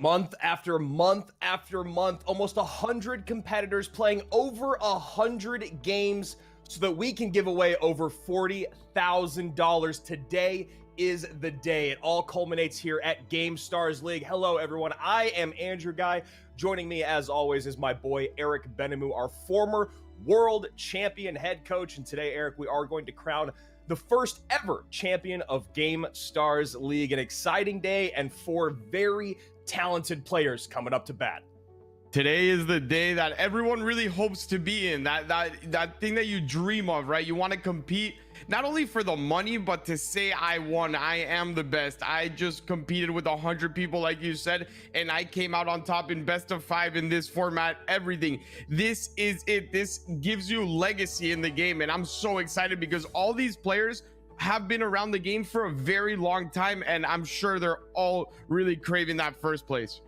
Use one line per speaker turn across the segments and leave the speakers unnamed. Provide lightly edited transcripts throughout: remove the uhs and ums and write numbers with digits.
Month after month after month, almost 100 competitors playing over 100 games so that we can give away over $40,000. Today is the day. It all culminates here at Gamestars League. Hello, everyone. I am Andrew Guy. Joining me, as always, is my boy Eric Benamou, our former world champion head coach. And today, Eric, we are going to crown the first ever champion of Gamestars League. An exciting day and four very talented players coming up to bat.
Today is the day that everyone really hopes to be in, that thing that you dream of, right? You want to compete not only for the money, but to say I won, I am the best. I just competed with 100 people, like you said, and I came out on top in best of 5 in this format. Everything, this is it. This gives you legacy in the game, and I'm so excited because all these players have been around the game for a very long time, and I'm sure they're all really craving that first place.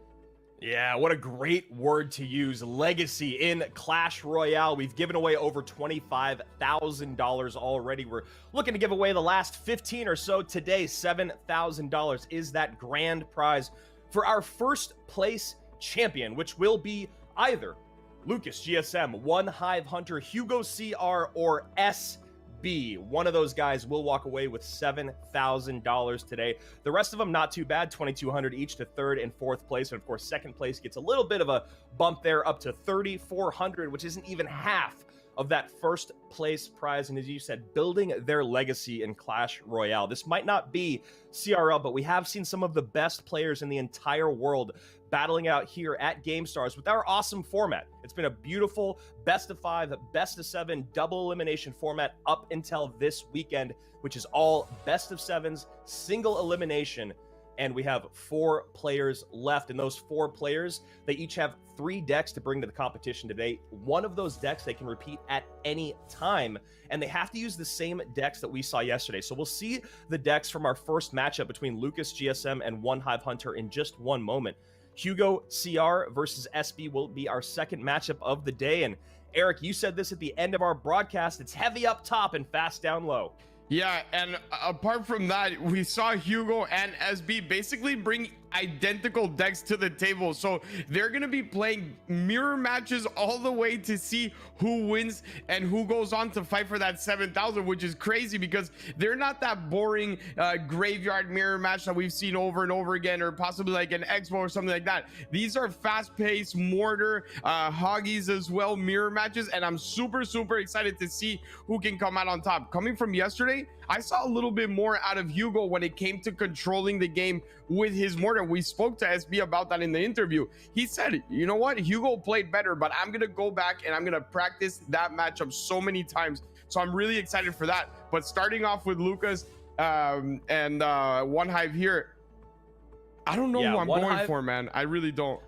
Yeah, what a great word to use. Legacy in Clash Royale. We've given away over $25,000 already. We're looking to give away the last 15 or so today. $7,000 is that grand prize for our first place champion, which will be either Lucas GSM, One Hive Hunter, Hugo CR, or SB. One of those guys will walk away with $7,000 today. The rest of them not too bad, $2,200 each to third and fourth place, and of course second place gets a little bit of a bump there, up to $3,400, which isn't even half of that first place prize. And as you said, building their legacy in Clash Royale. This might not be CRL, but we have seen some of the best players in the entire world battling out here at Gamestars with our awesome format. It's been a beautiful best of 5, best of 7 double elimination format up until this weekend, which is all best of 7s, single elimination. And we have 4 players left, and those 4 players, they each have 3 decks to bring to the competition today. One of those decks they can repeat at any time, and they have to use the same decks that we saw yesterday. So we'll see the decks from our first matchup between Lucas GSM and One Hive Hunter in just one moment. Hugo CR versus SB will be our second matchup of the day. And Eric, you said this at the end of our broadcast, it's heavy up top and fast down low.
Yeah, and apart from that, we saw Hugo and SB basically bring identical decks to the table. So they're going to be playing mirror matches all the way to see who wins and who goes on to fight for that 7,000, which is crazy because they're not that boring graveyard mirror match that we've seen over and over again, or possibly like an Expo or something like that. These are fast-paced mortar, hoggies as well, mirror matches, and I'm super excited to see who can come out on top. Coming from yesterday, I saw a little bit more out of Hugo when it came to controlling the game with his mortar. We spoke to SB about that in the interview. He said, you know what, Hugo played better, but I'm gonna go back and I'm gonna practice that matchup so many times. So I'm really excited for that. But starting off with Lucas and One Hive here, I don't know who I'm going for, man. I really don't.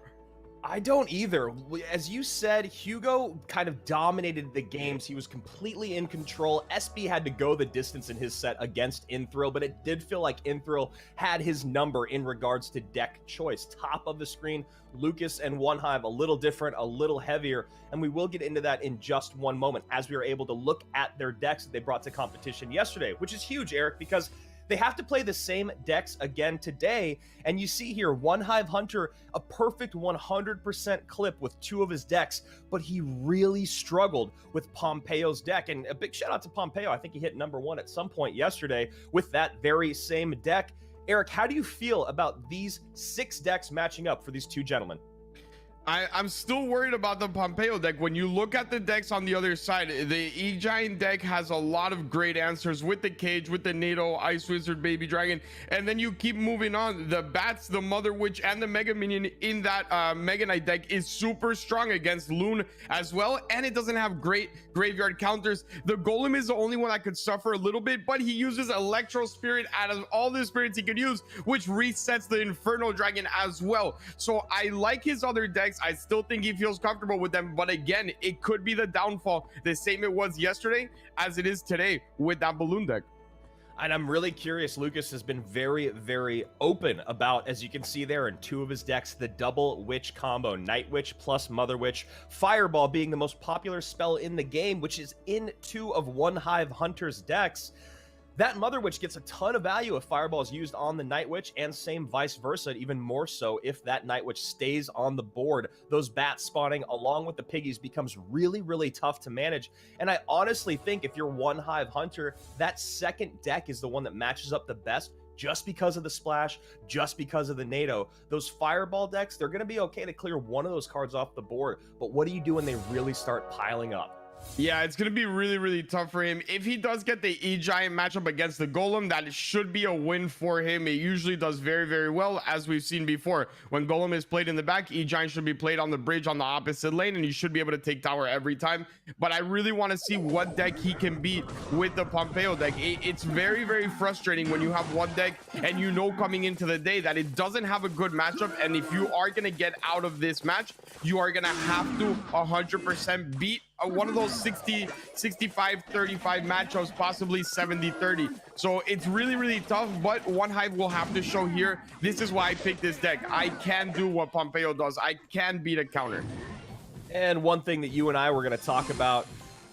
I don't either. As you said, Hugo kind of dominated the games. He was completely in control. SB had to go the distance in his set against Inthril, but it did feel like Inthril had his number in regards to deck choice. Top of the screen, Lucas and One Hive, a little different, a little heavier, and we will get into that in just one moment as we are able to look at their decks that they brought to competition yesterday, which is huge, Eric, because they have to play the same decks again today. And you see here, One Hive Hunter, a perfect 100% clip with 2 of his decks, but he really struggled with Pompeo's deck. And a big shout out to Pompeo. I think he hit #1 at some point yesterday with that very same deck. Eric, how do you feel about these 6 decks matching up for these 2 gentlemen?
I'm still worried about the Pompeo deck. When you look at the decks on the other side, the E-Giant deck has a lot of great answers with the Cage, with the NATO, Ice Wizard, Baby Dragon, and then you keep moving on. The Bats, the Mother Witch, and the Mega Minion in that Mega Knight deck is super strong against Loon as well, and it doesn't have great graveyard counters. The Golem is the only one that could suffer a little bit, but he uses Electro Spirit out of all the spirits he could use, which resets the Inferno Dragon as well. So I like his other decks. I still think he feels comfortable with them, but again, it could be the downfall, the same it was yesterday as it is today with that balloon deck.
And I'm really curious. Lucas has been very open about, as you can see there in 2 of his decks, the double witch combo, Night Witch plus Mother Witch, Fireball being the most popular spell in the game, which is in 2 of One Hive Hunter's decks. That Mother Witch gets a ton of value if Fireball is used on the Night Witch, and same vice versa, even more so if that Night Witch stays on the board. Those bats spawning along with the piggies becomes really, really tough to manage. And I honestly think if you're one Hive Hunter, that second deck is the one that matches up the best, just because of the splash, just because of the NATO. Those Fireball decks, they're going to be okay to clear one of those cards off the board, but what do you do when they really start piling up?
Yeah, it's going to be really, really tough for him. If he does get the E-Giant matchup against the Golem, that should be a win for him. It usually does very, very well, as we've seen before. When Golem is played in the back, E-Giant should be played on the bridge on the opposite lane, and he should be able to take tower every time. But I really want to see what deck he can beat with the Pompeo deck. It's very, very frustrating when you have one deck and you know coming into the day that it doesn't have a good matchup, and if you are going to get out of this match, you are going to have to 100% beat one of those 60 65 35 matchups, possibly 70 30. So it's really, really tough, but One Hive will have to show here, this is why I picked this deck. I can do what Pompeo does. I can beat a counter.
And one thing that you and I were going to talk about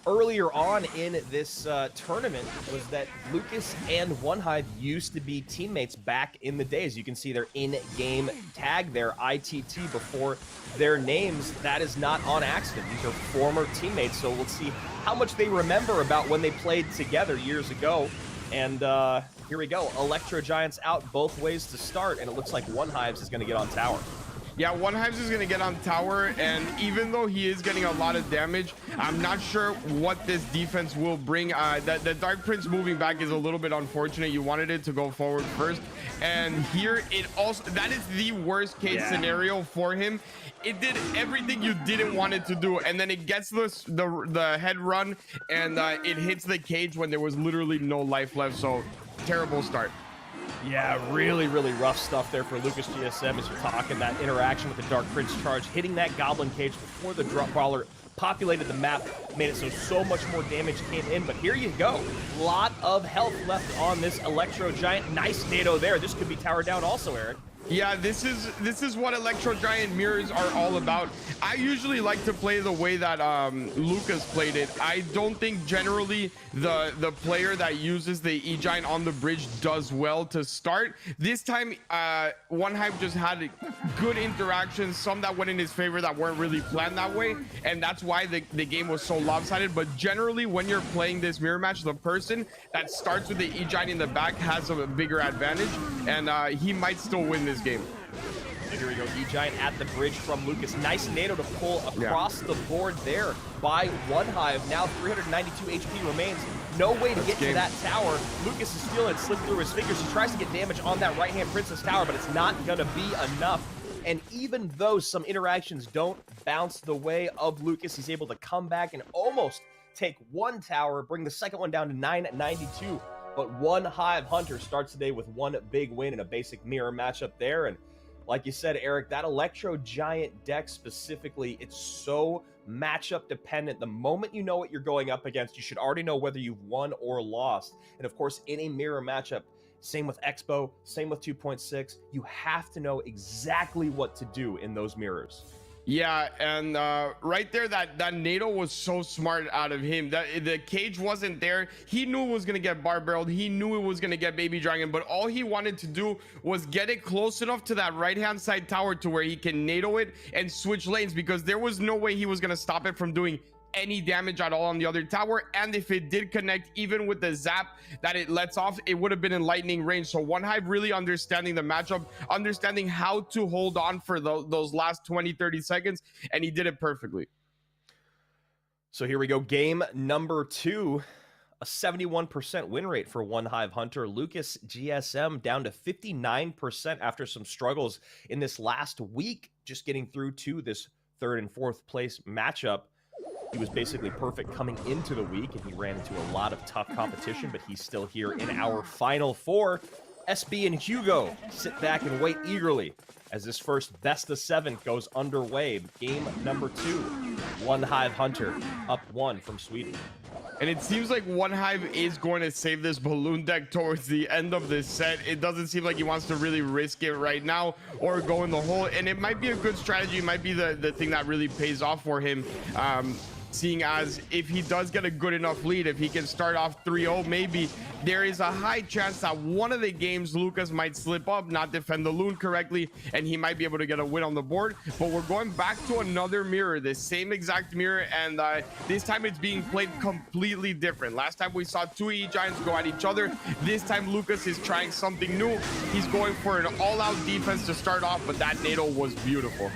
earlier on in this tournament was that Lucas and One Hive used to be teammates back in the day. As you can see their in-game tag there, ITT, before their names. That is not on accident. These are former teammates, so we'll see how much they remember about when they played together years ago. And here we go. Electro Giants out both ways to start, and it looks like One Hives is going to get on tower.
Yeah, One Hives is going to get on tower, and even though he is getting a lot of damage, I'm not sure what this defense will bring. The Dark Prince moving back is a little bit unfortunate. You wanted it to go forward first, and here it also, that is the worst case scenario for him. It did everything you didn't want it to do, and then it gets the head run, and it hits the cage when there was literally no life left. So terrible start.
Yeah, really, really rough stuff there for Lucas GSM as you're talking. That interaction with the Dark Prince charge, hitting that Goblin Cage before the drop brawler populated the map, made it so much more damage came in. But here you go. Lot of health left on this Electro Giant. Nice NATO there. This could be tower down also, Eric.
Yeah, this is what Electro Giant mirrors are all about. I usually like to play the way that Lucas played it. I don't think generally the player that uses the E-Giant on the bridge does well to start. This time, One Hive just had good interactions, some that went in his favor that weren't really planned that way, and that's why the game was so lopsided. But generally, when you're playing this mirror match, the person that starts with the E-Giant in the back has a bigger advantage, and he might still win this game.
So here we go, E-Giant at the bridge from Lucas. Nice NATO to pull across the board there by One Hive. Now 392 HP remains. No way to get to that tower. Lucas is feeling it slip through his fingers. He tries to get damage on that right-hand Princess Tower, but it's not going to be enough. And even though some interactions don't bounce the way of Lucas, he's able to come back and almost take one tower, bring the second one down to 992. But One Hive Hunter starts the day with one big win in a basic mirror matchup there. And like you said, Eric, that Electro Giant deck specifically, it's so matchup dependent. The moment you know what you're going up against, you should already know whether you've won or lost. And of course, in a mirror matchup, same with Expo, same with 2.6, you have to know exactly what to do in those mirrors.
Yeah, and right there, that NATO was so smart out of him. The cage wasn't there. He knew it was going to get bar barreled. He knew it was going to get baby dragon, but all he wanted to do was get it close enough to that right-hand side tower to where he can NATO it and switch lanes, because there was no way he was going to stop it from doing any damage at all on the other tower. And if it did connect, even with the zap that it lets off, it would have been in lightning range. So One Hive really understanding the matchup, understanding how to hold on for those last 20-30 seconds, and he did it perfectly.
So here we go, game number 2. A 71% win rate for One Hive Hunter. Lucas GSM down to 59% after some struggles in this last week, just getting through to this 3rd and 4th place matchup. He was basically perfect coming into the week, and he ran into a lot of tough competition, but he's still here in our Final Four. SB and Hugo sit back and wait eagerly as this first best of 7 goes underway. Game number 2, One Hive Hunter up 1 from Sweden.
And it seems like One Hive is going to save this balloon deck towards the end of this set. It doesn't seem like he wants to really risk it right now or go in the hole. And it might be a good strategy. It might be the thing that really pays off for him. seeing as if he does get a good enough lead, if he can start off 3-0, maybe there is a high chance that one of the games Lucas might slip up, not defend the loon correctly, and he might be able to get a win on the board. But we're going back to another mirror, the same exact mirror, and this time it's being played completely different. Last time we saw two E-Giants go at each other. This time Lucas is trying something new. He's going for an all-out defense to start off, but that NATO was beautiful.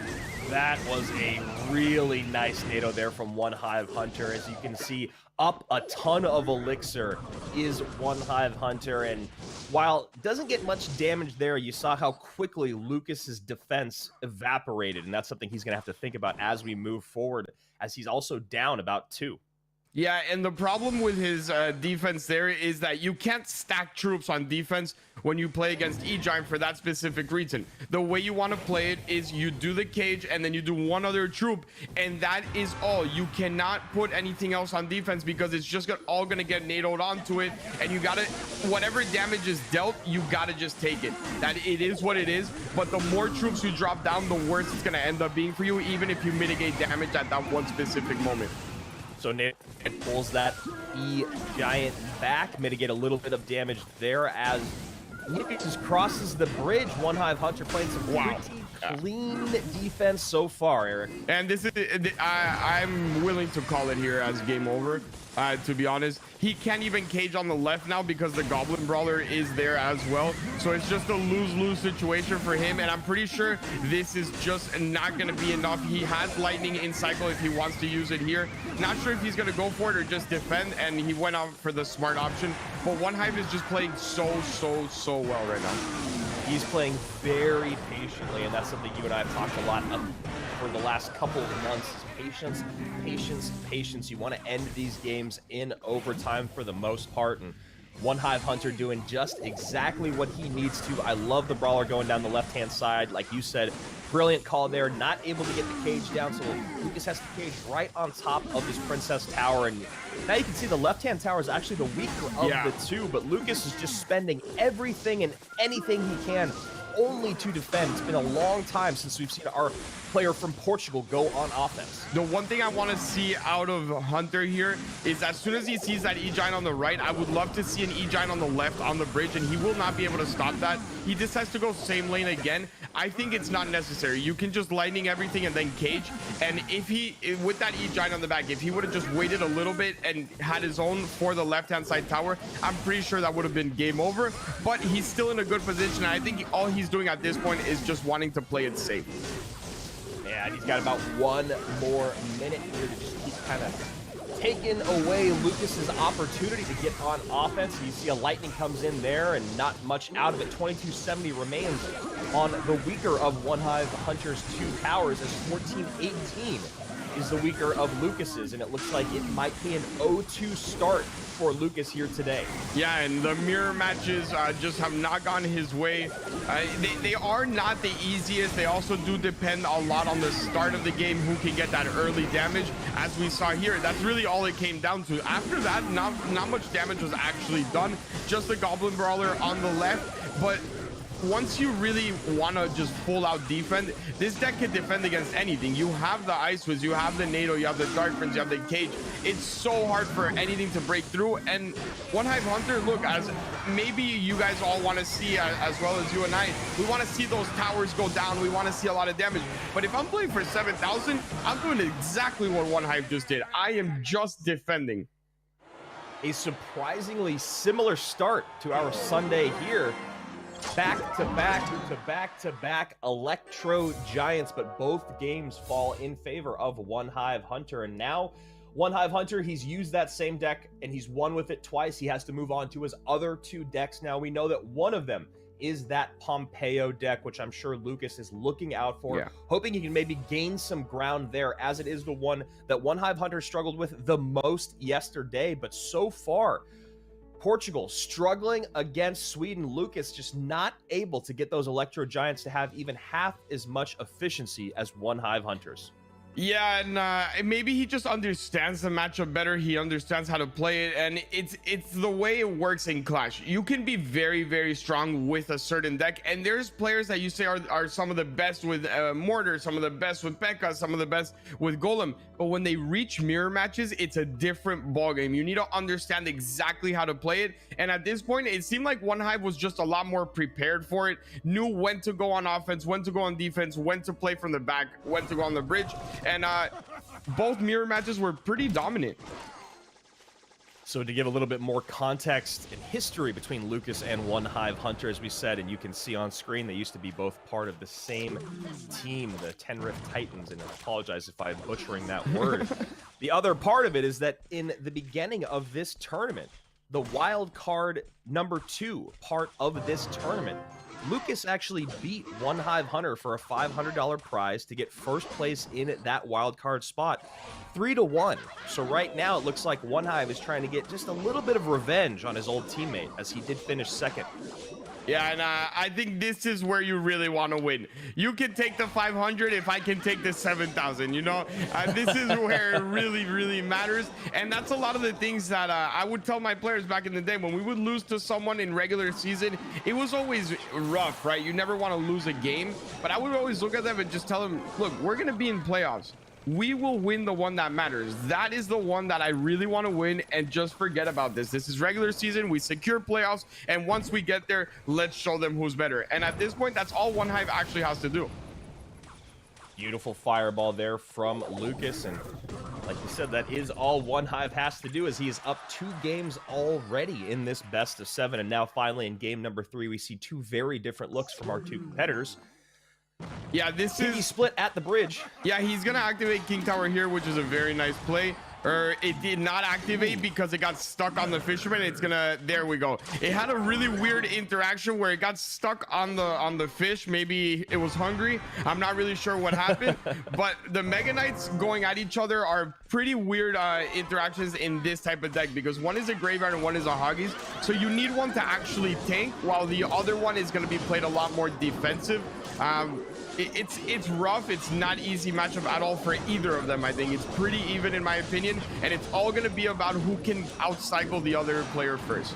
That was a really nice NATO there from One Hive Hunter. As you can see, up a ton of elixir is One Hive Hunter, and while it doesn't get much damage there, you saw how quickly Lucas's defense evaporated, and that's something he's going to have to think about as we move forward, as he's also down about 2.
Yeah, and the problem with his defense there is that you can't stack troops on defense when you play against E-Giant for that specific reason. The way you want to play it is you do the cage and then you do one other troop, and that is all. You cannot put anything else on defense because it's just all going to get NATO'd onto it, and you got to, whatever damage is dealt, you got to just take it. That it is what it is, but the more troops you drop down, the worse it's going to end up being for you, even if you mitigate damage at that one specific moment.
So Nick pulls that E-Giant back, mitigate a little bit of damage there as Lucas just crosses the bridge. One Hive Hunter playing some pretty clean defense so far, Eric.
And this is, I'm willing to call it here as game over. To be honest, he can't even cage on the left now because the Goblin Brawler is there as well. So it's just a lose-lose situation for him. And I'm pretty sure this is just not going to be enough. He has lightning in cycle if he wants to use it here. Not sure if he's going to go for it or just defend. And he went out for the smart option. But One Hive is just playing so well right now.
He's playing very patiently, and that's something you and I have talked a lot about for the last couple of months. Patience, patience, patience. You want to end these games in overtime for the most part, and One Hive Hunter doing just exactly what he needs to. I love the Brawler going down the left-hand side. Like you said, brilliant call there. Not able to get the cage down, so Lucas has to cage right on top of this Princess Tower. And now you can see the left-hand tower is actually the weaker of the two, but Lucas is just spending everything and anything he can only to defend. It's been a long time since we've seen our player from Portugal go on offense.
The one thing I want to see out of Hunter here is as soon as he sees that E-Giant on the right, I would love to see an E-Giant on the left on the bridge, and he will not be able to stop that. He just has to go same lane again. I think it's not necessary. You can just lightning everything and then cage. And if he, with that E-Giant on the back, if he would have just waited a little bit and had his own for the left-hand side tower, I'm pretty sure that would have been game over. But he's still in a good position. And I think all he's doing at this point is just wanting to play it safe.
Yeah, and he's got about 1 more minute here to just keep kind of taking away Lucas's opportunity to get on offense. You see a lightning comes in there and not much out of it. 2270 remains on the weaker of One Hive Hunter's 2 towers, as 1418 is the weaker of Lucas's, and it looks like it might be an 0-2 start for Lucas here today.
Yeah, and the mirror matches just have not gone his way. They are not the easiest. They also do depend a lot on the start of the game, who can get that early damage, as we saw here. That's really all it came down to. After that, not much damage was actually done. Just the Goblin Brawler on the left, but once you really want to just full out defend, this deck can defend against anything. You have the Ice Wiz, you have the NATO, you have the Dark Prince, you have the Cage. It's so hard for anything to break through. And One Hive Hunter, look, as maybe you guys all want to see, as well as you and I, we want to see those towers go down. We want to see a lot of damage. But if I'm playing for 7,000, I'm doing exactly what One Hive just did. I am just defending.
A surprisingly similar start to our Sunday here. Back-to-back Electro Giants, but both games fall in favor of One Hive Hunter. And now One Hive Hunter, he's used that same deck and he's won with it twice. He has to move on to his other 2 decks now. We know that one of them is that Pompeo deck, which I'm sure Lucas is looking out for, hoping he can maybe gain some ground there, as it is the one that One Hive Hunter struggled with the most yesterday. But so far, Portugal struggling against Sweden. Lucas just not able to get those Electro Giants to have even half as much efficiency as One Hive Hunters.
Yeah, and maybe he just understands the matchup better. He understands how to play it, and it's the way it works in Clash. You can be very, very strong with a certain deck, and there's players that you say are some of the best with Mortar, some of the best with P.E.K.K.A, some of the best with Golem. But when they reach mirror matches, it's a different ballgame. You need to understand exactly how to play it. And at this point, it seemed like OneHive was just a lot more prepared for it, knew when to go on offense, when to go on defense, when to play from the back, when to go on the bridge. And both mirror matches were pretty dominant.
So to give a little bit more context and history between Lucas and OneHive Hunter, as we said, and you can see on screen, they used to be both part of the same team, the Ten Rift Titans, and I apologize if I'm butchering that word. The other part of it is that in the beginning of this tournament, the wild card number 2 part of this tournament, Lucas actually beat OneHive Hunter for a $500 prize to get first place in that wild card spot, 3-1. So right now it looks like OneHive is trying to get just a little bit of revenge on his old teammate, as he did finish second.
Yeah, and I think this is where you really want to win. You can take the 500 if I can take the 7,000, you know? This is where it really, really matters. And that's a lot of the things that I would tell my players back in the day. When we would lose to someone in regular season, it was always rough, right? You never want to lose a game. But I would always look at them and just tell them, look, we're going to be in playoffs. We will win the one that matters. That is the one that I really want to win, and just forget about this. This is regular season. We secure playoffs, and once we get there, let's show them who's better. And at this point, that's all OneHive actually has to do.
Beautiful fireball there from Lucas, and like you said, that is all OneHive has to do, as he is up 2 games already in this best of 7. And now finally in game number 3, we see 2 very different looks from our 2 competitors.
Yeah, this is
split at the bridge.
Yeah, he's gonna activate King Tower here, which is a very nice play. It did not activate because it got stuck on the fisherman. It's gonna, there we go. It had a really weird interaction where it got stuck on the fish. Maybe it was hungry. I'm not really sure what happened. But the Mega Knights going at each other are pretty weird interactions in this type of deck, because one is a graveyard and one is a Hoggies. So you need one to actually tank, while the other one is going to be played a lot more defensive. It's rough. It's not easy matchup at all for either of them. I think it's pretty even in my opinion, and it's all going to be about who can outcycle the other player first.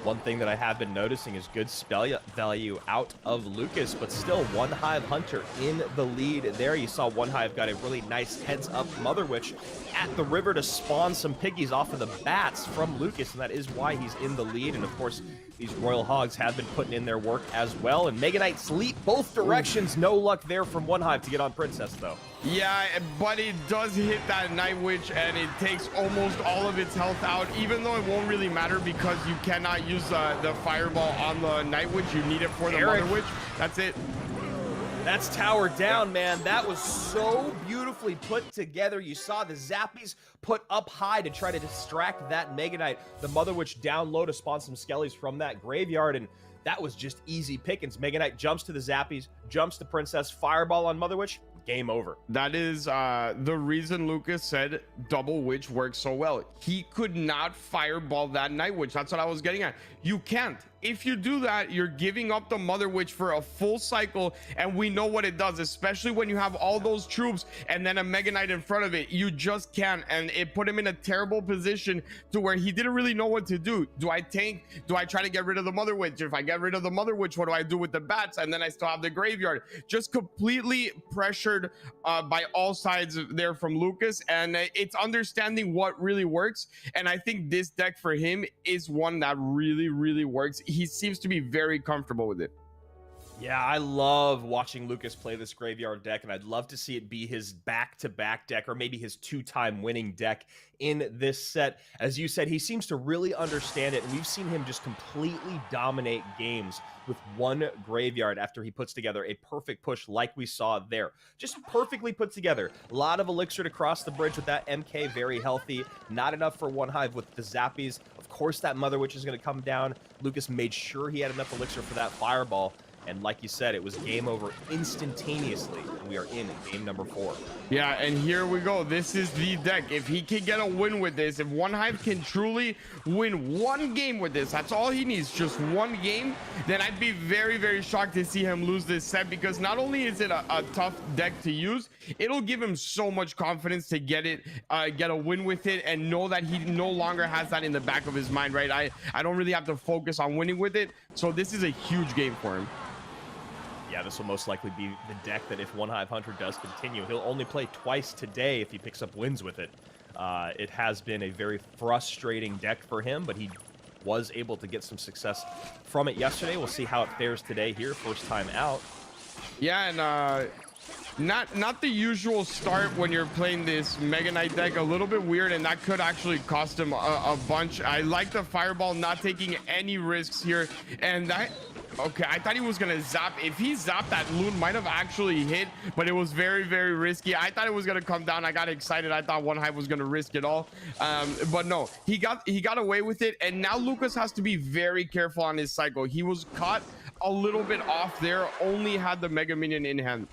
One thing that I have been noticing is good spell value out of Lucas, but still OneHive Hunter in the lead there. You saw OneHive got a really nice heads-up Mother Witch at the river to spawn some piggies off of the bats from Lucas, and that is why he's in the lead. And of course, these Royal Hogs have been putting in their work as well. And Mega Knights leap both directions. No luck there from OneHive to get on Princess, though.
Yeah, but it does hit that Night Witch, and it takes almost all of its health out, even though it won't really matter because you cannot use the fireball on the Night Witch. You need it for the Mother Witch. That's it.
That's tower down, man. That was so beautifully put together. You saw the Zappies put up high to try to distract that Mega Knight. The Mother Witch down low to spawn some Skellies from that graveyard, and that was just easy pickings. Mega Knight jumps to the Zappies, jumps to Princess, fireball on Mother Witch, game over.
That is the reason Lucas said Double Witch works so well. He could not fireball that Night Witch. That's what I was getting at. You can't. If you do that, you're giving up the Mother Witch for a full cycle, and we know what it does, especially when you have all those troops and then a Mega Knight in front of it. You just can't, and it put him in a terrible position to where he didn't really know what to do. Do I tank? Do I try to get rid of the Mother Witch? If I get rid of the Mother Witch, what do I do with the bats? And then I still have the graveyard. Just completely pressured by all sides there from Lucas, and it's understanding what really works. And I think this deck for him is one that really, really works. He seems to be very comfortable with it.
Yeah, I love watching Lucas play this graveyard deck, and I'd love to see it be his back-to-back deck, or maybe his 2-time winning deck in this set. As you said, he seems to really understand it, and we've seen him just completely dominate games with one graveyard after he puts together a perfect push like we saw there. Just perfectly put together. A lot of elixir to cross the bridge with that MK, very healthy. Not enough for OneHive with the Zappies. Of course, that Mother Witch is going to come down. Lucas made sure he had enough elixir for that fireball. And like you said, it was game over instantaneously. And we are in game number 4.
Yeah, and here we go. This is the deck. If he can get a win with this, if OneHive can truly win one game with this, that's all he needs, just one game, then I'd be very, very shocked to see him lose this set, because not only is it a tough deck to use, it'll give him so much confidence to get a win with it, and know that he no longer has that in the back of his mind, right? I don't really have to focus on winning with it, so this is a huge game for him.
Yeah, this will most likely be the deck that if OneHive Hunter does continue, he'll only play twice today if he picks up wins with it. It has been a very frustrating deck for him, but he was able to get some success from it yesterday. We'll see how it fares today here, first time out.
Yeah, and not the usual start when you're playing this Mega Knight deck. A little bit weird, and that could actually cost him a bunch. I like the Fireball, not taking any risks here, and that... Okay, I thought he was gonna zap. If he zapped, that loon might have actually hit, but it was very, very risky. I thought it was gonna come down. I got excited. I thought OneHive was gonna risk it all, but no, he got away with it. And now Lucas has to be very careful on his cycle. He was caught a little bit off there, only had the Mega Minion in hand.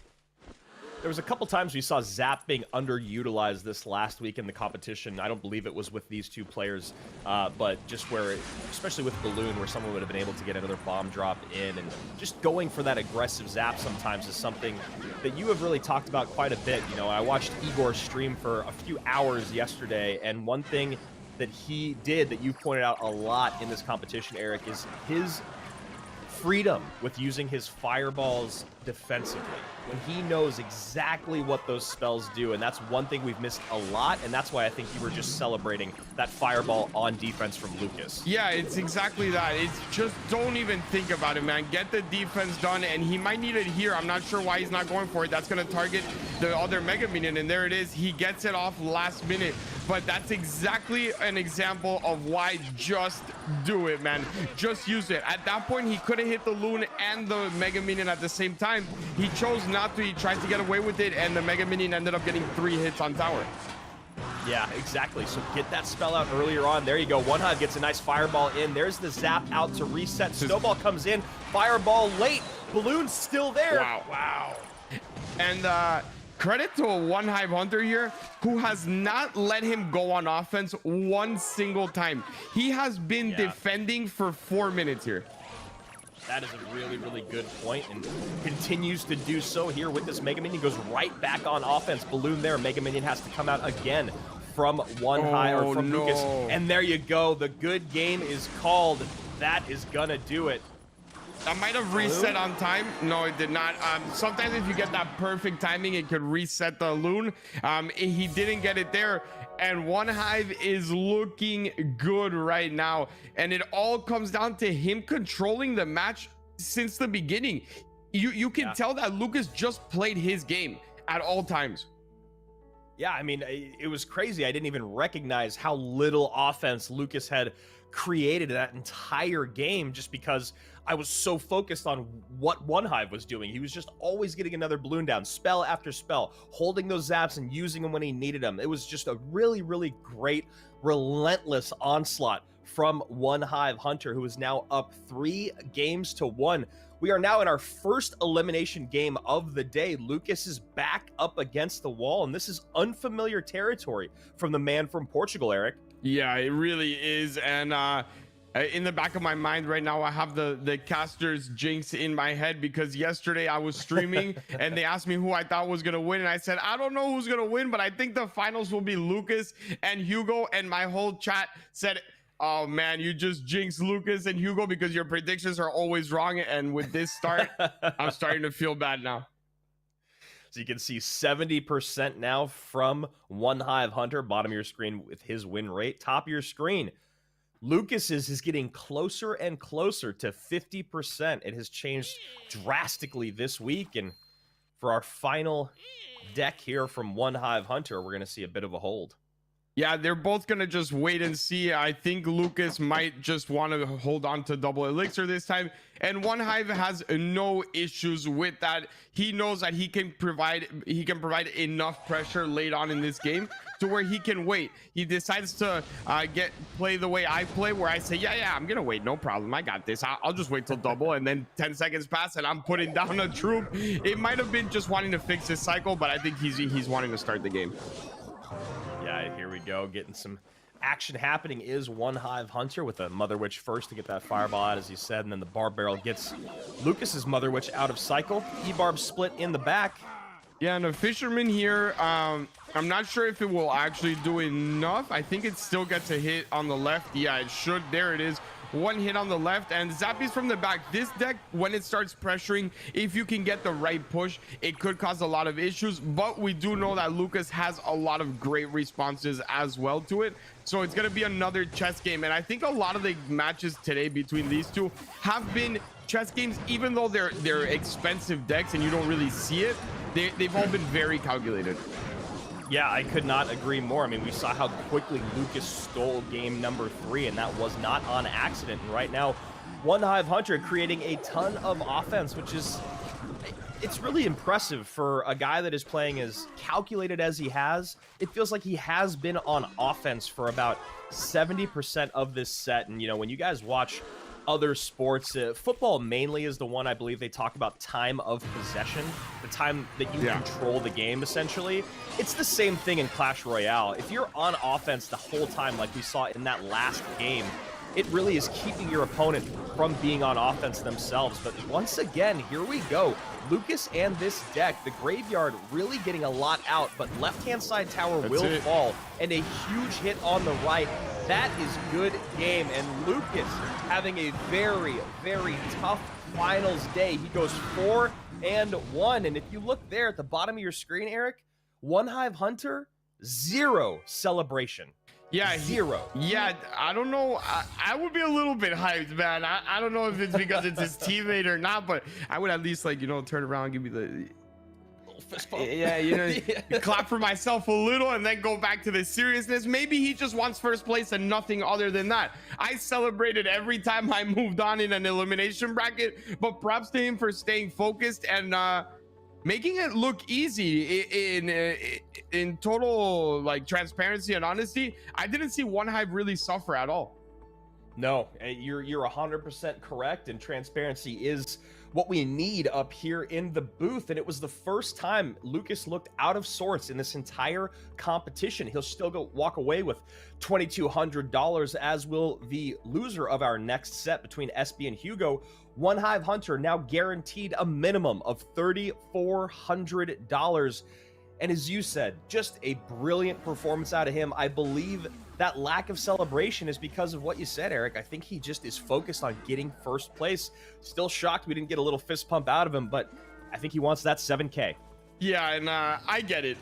There was a couple times we saw Zap being underutilized this last week in the competition. I don't believe it was with these two players, but just where, especially with Balloon, where someone would have been able to get another bomb drop in, and just going for that aggressive Zap sometimes is something that you have really talked about quite a bit. You know, I watched Igor stream for a few hours yesterday, and one thing that he did that you pointed out a lot in this competition, Eric, is his freedom with using his fireballs defensively, when he knows exactly what those spells do. And that's one thing we've missed a lot, and that's why I think you were just celebrating that fireball on defense from Lucas.
Yeah, it's exactly that. It's just, don't even think about it, man. Get the defense done, and he might need it here. I'm not sure why he's not going for it. That's going to target the other Mega Minion, and there it is. He gets it off last minute, but that's exactly an example of why just do it, man. Just use it. At that point, he could have hit the Loon and the Mega Minion at the same time. He chose not to. He tried to get away with it, and the Mega Minion ended up getting 3 hits on tower.
Yeah, exactly. So get that spell out earlier on. There you go. OneHive gets a nice fireball in. There's the zap out to reset. Snowball comes in. Fireball late. Balloon's still there.
Wow. And credit to a OneHive Hunter here, who has not let him go on offense one single time. He has been defending for 4 minutes here.
That is a really, really good point, and continues to do so here with this Mega Minion. Goes right back on offense. Balloon there. Mega Minion has to come out again from Lucas. And there you go. The good game is called. That is gonna do it.
I might have reset on time. No, it did not. Sometimes if you get that perfect timing, it could reset the Loon. He didn't get it there. And OneHive is looking good right now. And it all comes down to him controlling the match since the beginning. You can tell that Lucas just played his game at all times.
Yeah, I mean, it was crazy. I didn't even recognize how little offense Lucas had created that entire game, just because I was so focused on what OneHive was doing. He was just always getting another balloon down, spell after spell, holding those zaps and using them when he needed them. It was just a really, really great, relentless onslaught from OneHive Hunter, who is now up 3 games to 1. We are now in our first elimination game of the day. Lucas is back up against the wall, and this is unfamiliar territory from the man from Portugal, Eric.
Yeah, it really is. And in the back of my mind right now, I have the caster's jinx in my head, because yesterday I was streaming and they asked me who I thought was going to win. And I said, I don't know who's going to win, but I think the finals will be Lucas and Hugo. And my whole chat said, oh man, you just jinxed Lucas and Hugo because your predictions are always wrong. And with this start, I'm starting to feel bad now.
So you can see 70% now from OneHive Hunter, bottom of your screen with his win rate. Top of your screen, Lucas's is getting closer and closer to 50%. It has changed drastically this week. And for our final deck here from OneHive Hunter, we're going to see a bit of a hold.
Yeah, they're both gonna just wait and see. I think Lucas might just want to hold on to double elixir this time, and One Hive has no issues with that. He knows that he can provide enough pressure late on in this game to where he can wait. He decides to play the way I play, where I say, yeah, I'm gonna wait, no problem, I got this. I'll just wait till double, and then 10 seconds pass, and I'm putting down a troop. It might have been just wanting to fix his cycle, but I think he's wanting to start the game.
Yeah, here we go. Getting some action happening is One Hive Hunter with a Mother Witch first to get that fireball out, as you said, and then the Barb Barrel gets Lucas's Mother Witch out of cycle. E-Barb split in the back.
Yeah, and a Fisherman here, I'm not sure if it will actually do enough. I think it still gets a hit on the left. Yeah, it should. There it is. One hit on the left, and Zappy's from the back. This deck, when it starts pressuring, if you can get the right push, it could cause a lot of issues, but we do know that Lucas has a lot of great responses as well to it. So it's going to be another chess game, and I think a lot of the matches today between these two have been chess games. Even though they're expensive decks and you don't really see it, they've all been very calculated.
Yeah, I could not agree more. I mean, we saw how quickly Lucas stole game number 3, and that was not on accident. And right now, One Hive Hunter creating a ton of offense, which is, it's really impressive for a guy that is playing as calculated as he has. It feels like he has been on offense for about 70% of this set. And, you know, when you guys watch other sports, football mainly is the one I believe they talk about time of possession, the time that you control the game. Essentially, it's the same thing in Clash Royale. If you're on offense the whole time, like we saw in that last game, it really is keeping your opponent from being on offense themselves. But once again, here we go. Lucas and this deck, the graveyard really getting a lot out, but left-hand side tower will fall, and a huge hit on the right. That is good game, and Lucas having a very, very tough finals day. He goes 4-1, and if you look there at the bottom of your screen, Eric, One Hive Hunter, 0 celebration.
Yeah,
0.
Yeah, I don't know. I would be a little bit hyped, man. I don't know if it's because it's his teammate or not, but I would at least, like, you know, turn around and give me the fist bump. Yeah, you know, clap for myself a little and then go back to the seriousness. Maybe he just wants first place and nothing other than that. I celebrated every time I moved on in an elimination bracket, but props to him for staying focused and making it look easy. In total, like, transparency and honesty, I didn't see One Hive really suffer at all.
No, you're 100% correct, and transparency is what we need up here in the booth. And it was the first time Lucas looked out of sorts in this entire competition. He'll still walk away with $2,200, as will the loser of our next set between SB and Hugo. One Hive Hunter now guaranteed a minimum of $3,400. And as you said, just a brilliant performance out of him. I believe that lack of celebration is because of what you said, Eric. I think he just is focused on getting first place. Still shocked we didn't get a little fist pump out of him, but I think he wants that 7K.
Yeah, and I get it.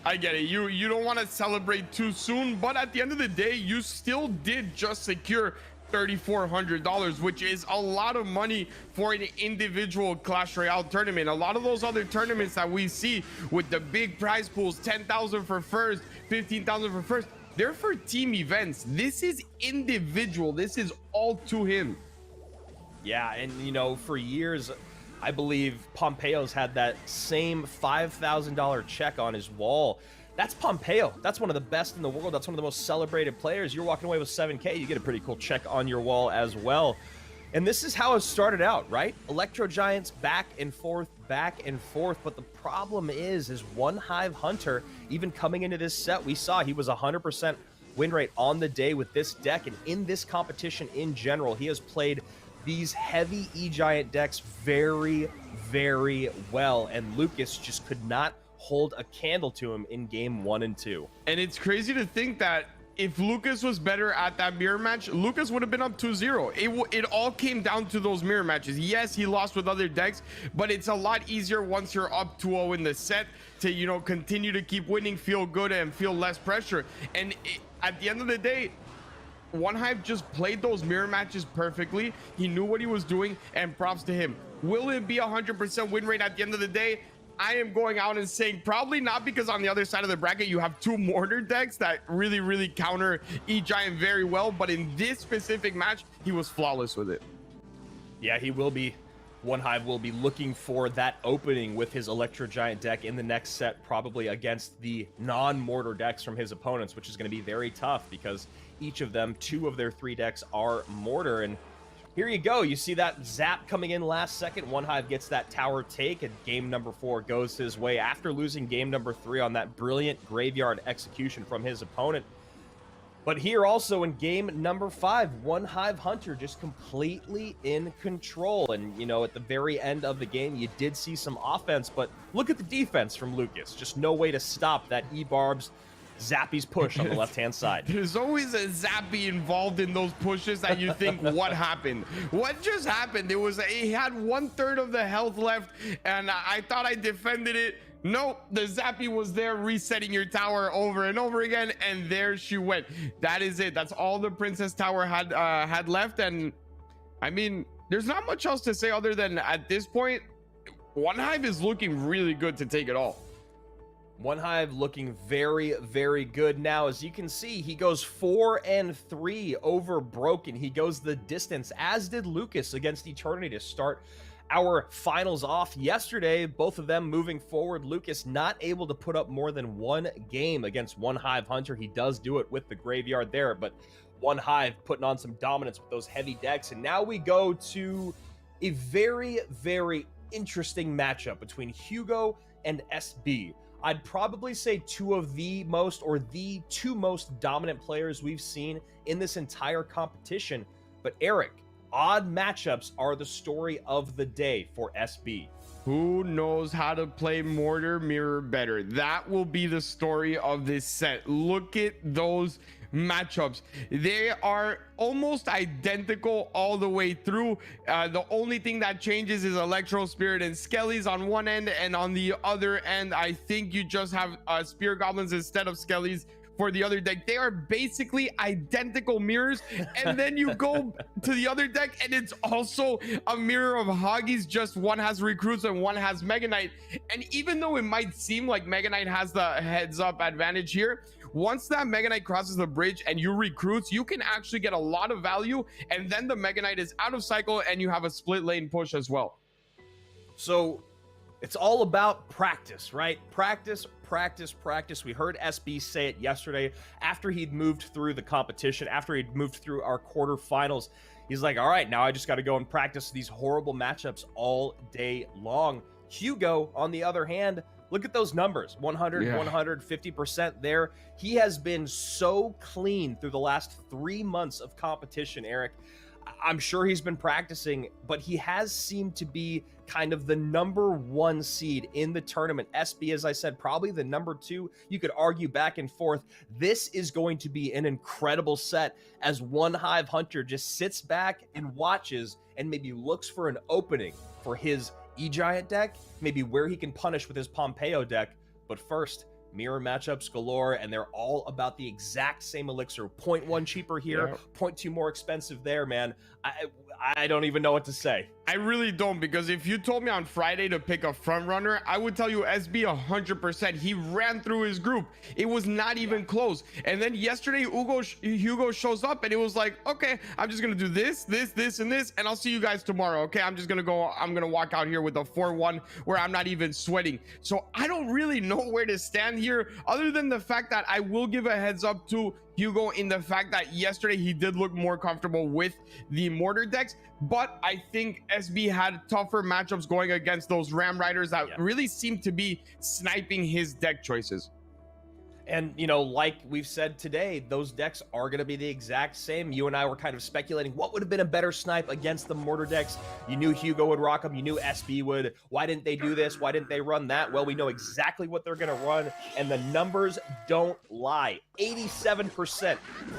You don't want to celebrate too soon, but at the end of the day, you still did just secure $3,400, which is a lot of money for an individual Clash Royale tournament. A lot of those other tournaments that we see with the big prize pools, 10,000 for first, 15,000 for first, they're for team events. This is individual. This is all to him.
Yeah, and you know, for years, I believe Pompeo's had that same $5,000 check on his wall. That's Pompeo. That's one of the best in the world. That's one of the most celebrated players. You're walking away with 7K. You get a pretty cool check on your wall as well. And this is how it started out, right? Electro Giants back and forth. But the problem is One Hive Hunter, even coming into this set, we saw he was 100% win rate on the day with this deck. And in this competition in general, he has played these heavy E-Giant decks very, very well. And Lucas just could not hold a candle to him in game 1 and 2.
And it's crazy to think that if Lucas was better at that mirror match, Lucas would have been up 2-0. It all came down to those mirror matches. Yes, he lost with other decks, but it's a lot easier once you're up 2-0 in the set to, you know, continue to keep winning, feel good, and feel less pressure. And at the end of the day, One Hive just played those mirror matches perfectly. He knew what he was doing, and props to him. Will it be 100% win rate at the end of the day? I am going out and saying probably not, because on the other side of the bracket you have two mortar decks that really counter E-Giant very well, but in this specific match he was flawless with it.
Yeah, he will be. OneHive will be looking for that opening with his Electro Giant deck in the next set, probably against the non-mortar decks from his opponents, which is going to be very tough because each of them, 2 of their 3 decks are mortar. And here you go. You see that zap coming in last second. OneHive gets that tower take, and game number 4 goes his way after losing game number 3 on that brilliant graveyard execution from his opponent. But here also in game number 5, OneHive Hunter just completely in control. And, you know, at the very end of the game, you did see some offense, but look at the defense from Lucas. Just no way to stop that E-Barb's Zappy's push on the left-hand side.
There's always a Zappy involved in those pushes that you think, what happened? What just happened? He had 1/3 of the health left, and I thought I defended it. Nope, the Zappy was there resetting your tower over and over again, and there she went. That is it. That's all the Princess Tower had left, and I mean, there's not much else to say other than at this point, OneHive is looking really good to take it all.
OneHive looking very good now. As you can see, he goes 4-3 over Broken. He goes the distance, as did Lucas against Eternity to start our finals off yesterday. Both of them moving forward. Lucas not able to put up more than 1 game against OneHive Hunter. He does do it with the graveyard there, but OneHive putting on some dominance with those heavy decks. And now we go to a very interesting matchup between Hugo and SB. I'd probably say 2 of the most, or the 2 most dominant players we've seen in this entire competition. But Eric, odd matchups are the story of the day for SB.
Who knows how to play Mortar Mirror better? That will be the story of this set. Look at those matchups. They are almost identical all the way through. The only thing that changes is Electro Spirit and Skellies on one end, and on the other end, I think you just have Spear Goblins instead of Skellies for the other deck. They are basically identical mirrors, and then you go to the other deck and it's also a mirror of Hoggies, just one has Recruits and one has Mega Knight. And even though it might seem like Mega Knight has the heads up advantage here, once that Mega Knight crosses the bridge and you Recruits, you can actually get a lot of value, and then the Mega Knight is out of cycle and you have a split lane push as well.
So it's all about practice, right? Practice. We heard SB say it yesterday after he'd moved through the competition, after he'd moved through our quarterfinals. He's like, all right, now I just got to go and practice these horrible matchups all day long. Hugo, on the other hand, look at those numbers, 100, 150% there. He has been so clean through the last 3 months of competition, Eric. I'm sure he's been practicing, but he has seemed to be kind of the #1 seed in the tournament. SB, as I said, probably the #2. You could argue back and forth. This is going to be an incredible set as OneHive Hunter just sits back and watches and maybe looks for an opening for his E-Giant deck, maybe where he can punish with his Pompeo deck. But first, mirror matchups galore, and they're all about the exact same elixir. 0.1 cheaper here, 0.2 more expensive there, man. I don't even know what to say.
I really don't, because if you told me on Friday to pick a front runner, I would tell you SB 100%. He ran through his group. It was not even close. And then yesterday, Hugo shows up and it was like, okay, I'm just going to do this, and this, and I'll see you guys tomorrow. Okay, I'm going to walk out here with a 4-1 where I'm not even sweating. So I don't really know where to stand here, other than the fact that I will give a heads up to Hugo in the fact that yesterday he did look more comfortable with the mortar decks, but I think SB had tougher matchups going against those Ram Riders that really seemed to be sniping his deck choices.
And, you know, like we've said today, those decks are going to be the exact same. You and I were kind of speculating what would have been a better snipe against the mortar decks. You knew Hugo would rock them. You knew SB would. Why didn't they do this? Why didn't they run that? Well, we know exactly what they're going to run, and the numbers don't lie. 87%,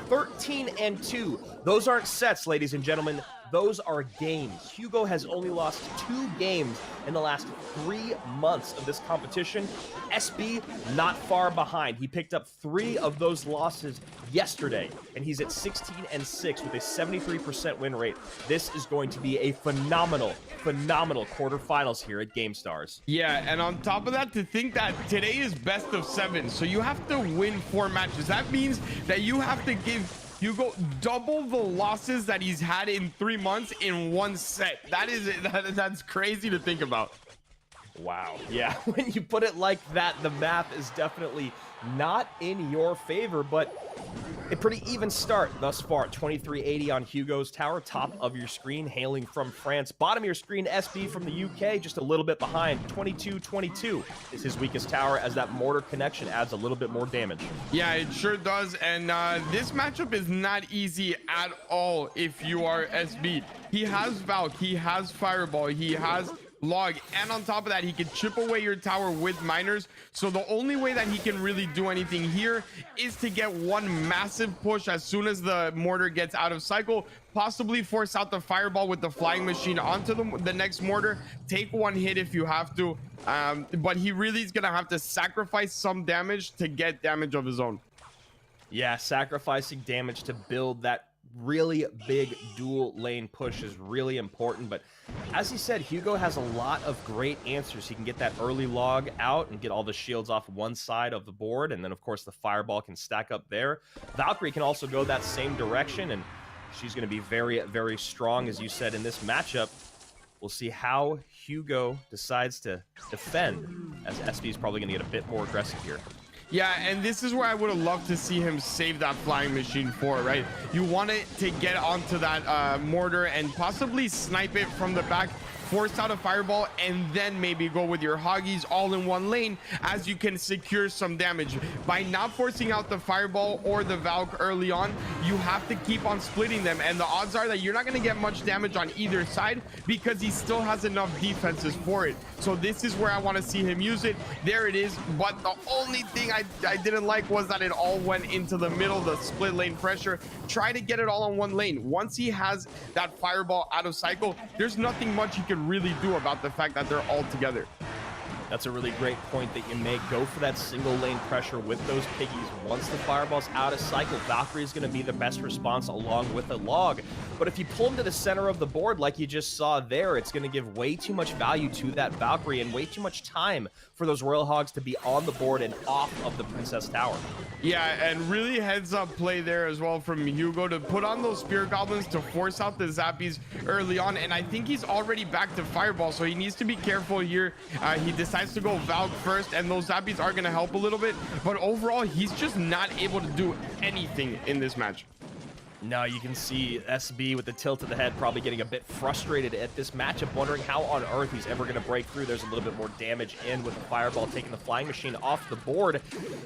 13-2. Those aren't sets, ladies and gentlemen. Those are games. Hugo has only lost 2 games in the last 3 months of this competition. SB not far behind. He picked up 3 of those losses yesterday, and he's at 16-6 with a 73% win rate. This is going to be a phenomenal quarterfinals here at Gamestars.
Yeah, and on top of that, to think that today is best of 7, so you have to win 4 matches. That means that you have to give Hugo double the losses that he's had in 3 months in 1 set. That's crazy to think about.
Wow. Yeah, when you put it like that, the math is definitely not in your favor, but a pretty even start thus far. 2380 on Hugo's tower, top of your screen, hailing from France. Bottom of your screen, SB from the UK, just a little bit behind. 2222 is his weakest tower, as that mortar connection adds a little bit more damage.
Yeah, it sure does, and this matchup is not easy at all if you are SB. He has Valk, he has Fireball, he has Log, and on top of that, he can chip away your tower with miners. So the only way that he can really do anything here is to get one massive push as soon as the mortar gets out of cycle, possibly force out the Fireball with the flying machine onto the next mortar, take one hit if you have to, but he really is gonna have to sacrifice some damage to get damage of his own.
Yeah, sacrificing damage to build that really big dual lane push is really important, but as he said, Hugo has a lot of great answers. He can get that early log out and get all the shields off one side of the board, and then of course the Fireball can stack up there. Valkyrie can also go that same direction, and she's going to be very strong, as you said, in this matchup. We'll see how Hugo decides to defend, as SB is probably going to get a bit more aggressive here.
Yeah, and this is where I would have loved to see him save that flying machine for, right? You want it to get onto that mortar and possibly snipe it from the back, force out a Fireball, and then maybe go with your Hoggies all in one lane, as you can secure some damage. By not forcing out the Fireball or the Valk early on, you have to keep on splitting them, and the odds are that you're not going to get much damage on either side because he still has enough defenses for it. So this is where I want to see him use it. There it is, but the only thing I didn't like was that it all went into the middle, the split lane pressure. Try to get it all on one lane. Once he has that Fireball out of cycle, there's nothing much he can really do about the fact that they're all together.
That's a really great point that you make. Go for that single lane pressure with those piggies. Once the Fireball's out of cycle, Valkyrie is going to be the best response along with a log. But if you pull him to the center of the board like you just saw there, it's going to give way too much value to that Valkyrie and way too much time for those Royal Hogs to be on the board and off of the Princess Tower.
Yeah, and really heads up play there as well from Hugo to put on those Spear Goblins to force out the Zappies early on, and I think he's already back to Fireball, so he needs to be careful here. He decides to go Valk first, and those Zappies are going to help a little bit, but overall he's just not able to do anything in this match.
No, you can see SB with the tilt of the head probably getting a bit frustrated at this matchup, wondering how on earth he's ever going to break through. There's a little bit more damage in with the Fireball taking the flying machine off the board,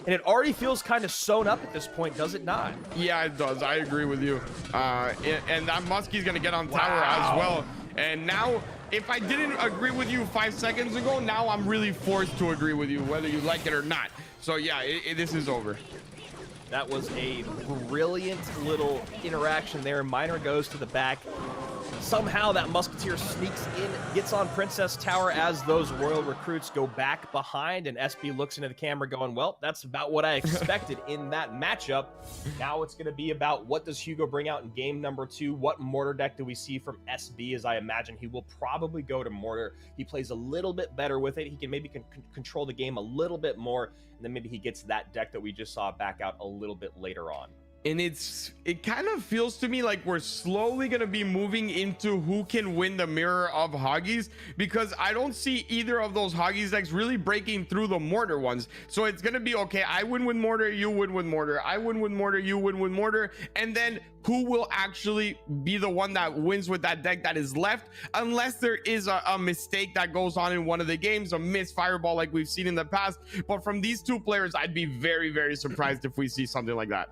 and it already feels kind of sewn up at this point, does it not?
Yeah, it does. I agree with you. And that Muskie's going to get on tower as well. And now, if I didn't agree with you 5 seconds ago, now I'm really forced to agree with you, whether you like it or not. So yeah, this is over.
That was a brilliant little interaction there. Miner goes to the back. Somehow that Musketeer sneaks in, gets on Princess Tower as those Royal recruits go back behind, and SB looks into the camera going, well, that's about what I expected in that matchup. Now it's going to be about what does Hugo bring out in game number 2? What mortar deck do we see from SB? As I imagine he will probably go to mortar. He plays a little bit better with it. He can maybe control the game a little bit more, and then maybe he gets that deck that we just saw back out a little bit later on.
And it kind of feels to me like we're slowly going to be moving into who can win the mirror of Hoggies, because I don't see either of those Hoggies decks really breaking through the mortar ones. So it's going to be, okay, I win with mortar, you win with mortar, I win with mortar, you win with mortar, and then who will actually be the one that wins with that deck that is left, unless there is a mistake that goes on in one of the games, a missed Fireball like we've seen in the past. But from these two players, I'd be very surprised if we see something like that.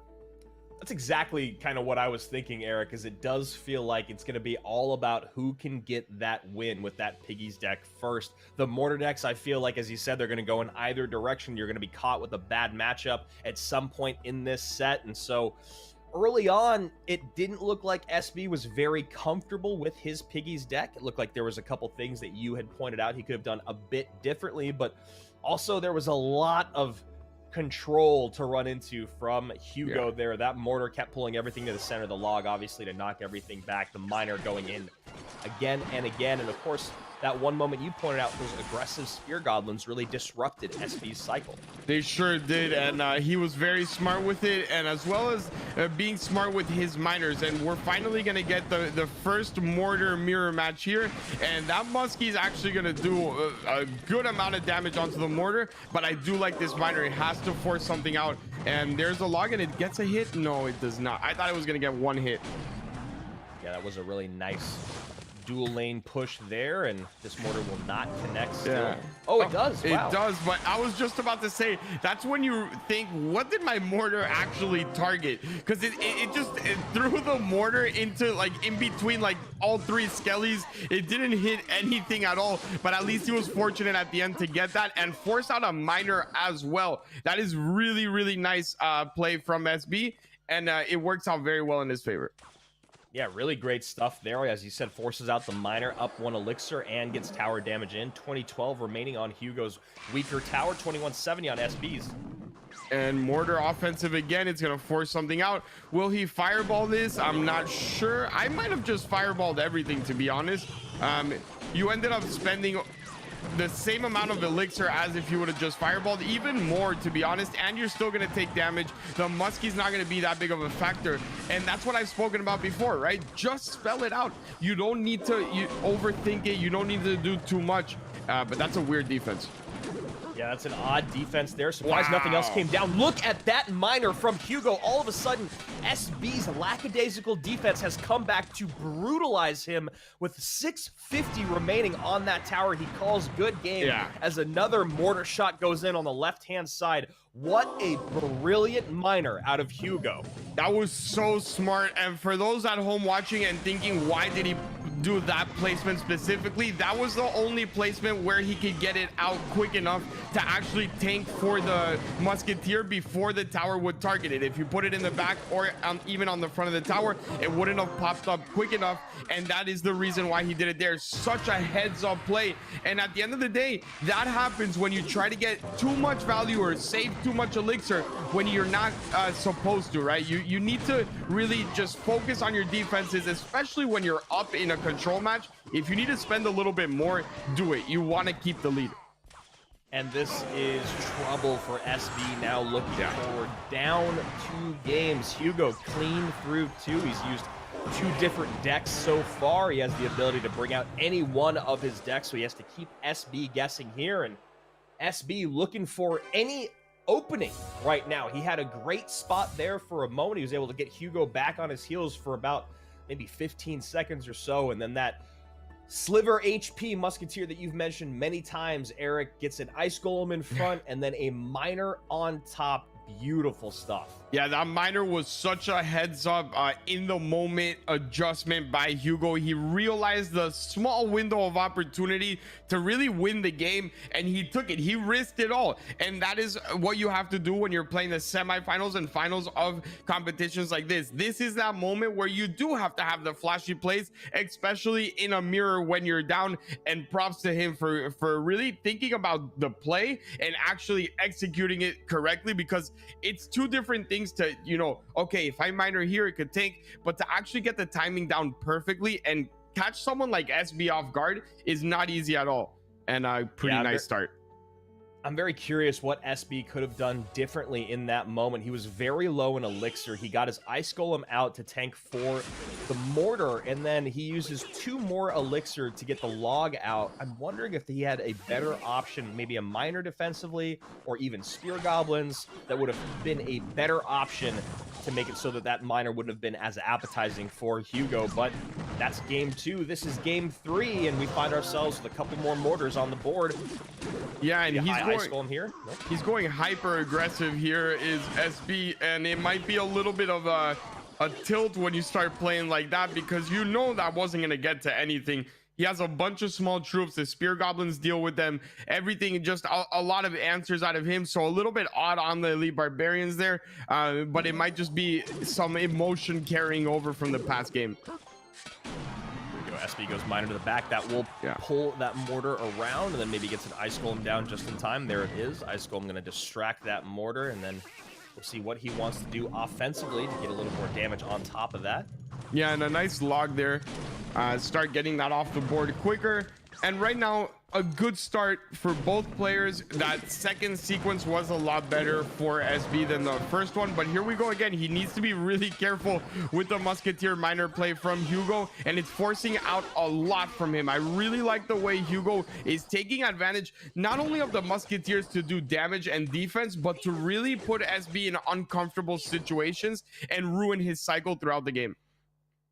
That's exactly kind of what I was thinking, Eric, is it does feel like it's going to be all about who can get that win with that Piggies deck first. The mortar decks, I feel like, as you said, they're going to go in either direction. You're going to be caught with a bad matchup at some point in this set. And so early on, it didn't look like SB was very comfortable with his Piggies deck. It looked like there was a couple things that you had pointed out he could have done a bit differently, but also there was a lot of control to run into from Hugo there. That mortar kept pulling everything to the center of the log, obviously, to knock everything back. The miner going in again and again. And of course, that one moment you pointed out, those aggressive spear goblins really disrupted SB's cycle.
They sure did, and he was very smart with it, and as well as being smart with his miners. And we're finally going to get the first mortar mirror match here, and that muskie is actually going to do a good amount of damage onto the mortar. But I do like this miner. It has to force something out, and there's a log, and it gets a hit. No, it does not. I thought it was going to get one hit.
Yeah, that was a really nice dual lane push there, and this mortar will not connect still.
Yeah.
Oh, it does. Wow.
It does, but I was just about to say, that's when you think, what did my mortar actually target? Because it threw the mortar into, like, in between, like, all three skellies. It didn't hit anything at all, but at least he was fortunate at the end to get that and force out a miner as well. That is really, really nice play from SB, and it works out very well in his favor.
Yeah, really great stuff there. As you said, forces out the miner, up 1 elixir, and gets tower damage in. 2012 remaining on Hugo's weaker tower, 2170 on SB's.
And mortar offensive again. It's going to force something out. Will he fireball this? I'm not sure. I might have just fireballed everything, to be honest. You ended up spending the same amount of elixir as if you would have just fireballed, even more, to be honest, and you're still going to take damage. The muskie's not going to be that big of a factor, and that's what I've spoken about before, right? Just spell it out. You don't need to overthink it. You don't need to do too much, but that's a weird defense.
Yeah, that's an odd defense there. Surprised nothing else came down. Look at that miner from Hugo. All of a sudden, SB's lackadaisical defense has come back to brutalize him with 650 remaining on that tower. He calls good game as another mortar shot goes in on the left-hand side. What a brilliant miner out of Hugo.
That was so smart. And for those at home watching and thinking, why did he do that placement specifically? That was the only placement where he could get it out quick enough to actually tank for the musketeer before the tower would target it. If you put it in the back or even on the front of the tower, it wouldn't have popped up quick enough, and that is the reason why he did it there. Such a heads-up play, and at the end of the day, that happens when you try to get too much value or save too much elixir when you're not supposed to, right? You need to really just focus on your defenses, especially when you're up in a control match. If you need to spend a little bit more, do it. You want to keep the lead.
And this is trouble for SB now, looking forward. Down 2 games. Hugo clean through 2. He's used 2 different decks so far. He has the ability to bring out any one of his decks, so he has to keep SB guessing here. And SB looking for any opening right now. He had a great spot there for a moment. He was able to get Hugo back on his heels for about maybe 15 seconds or so, and then that sliver HP musketeer that you've mentioned many times, Eric, gets an ice golem in front and then a miner on top. Beautiful stuff.
Yeah, that miner was such a heads up in the moment adjustment by Hugo. He realized the small window of opportunity to really win the game, and he took it. He risked it all, and that is what you have to do when you're playing the semifinals and finals of competitions like this. This is that moment where you do have to have the flashy plays, especially in a mirror when you're down, and props to him for really thinking about the play and actually executing it correctly, because it's 2 different things to, you know, okay, if I miner here, it could tank, but to actually get the timing down perfectly and catch someone like SB off guard is not easy at all. And a pretty nice start.
I'm very curious what SB could have done differently in that moment. He was very low in elixir. He got his ice golem out to tank for the mortar, and then he uses 2 more elixir to get the log out. I'm wondering if he had a better option, maybe a miner defensively, or even spear goblins, that would have been a better option to make it so that that miner wouldn't have been as appetizing for Hugo. But that's game 2. This is game 3, and we find ourselves with a couple more mortars on the board.
Yeah, and he's going
ice golem here. Nope.
He's going hyper aggressive here, is SB, and it might be a little bit of a tilt when you start playing like that, because you know that wasn't going to get to anything. He has a bunch of small troops. The spear goblins deal with them. Everything, just a lot of answers out of him. So a little bit odd on the elite barbarians there, but it might just be some emotion carrying over from the past game.
SB goes miner to the back. That will pull that mortar around, and then maybe gets an Ice Golem down just in time. There it is. Ice Golem going to distract that mortar, and then we'll see what he wants to do offensively to get a little more damage on top of that.
Yeah, and a nice log there. Start getting that off the board quicker. And right now, a good start for both players. That second sequence was a lot better for SB than the first one, but here we go again. He needs to be really careful with the Musketeer miner play from Hugo, and it's forcing out a lot from him. I really like the way Hugo is taking advantage not only of the Musketeers to do damage and defense, but to really put SB in uncomfortable situations and ruin his cycle throughout the game.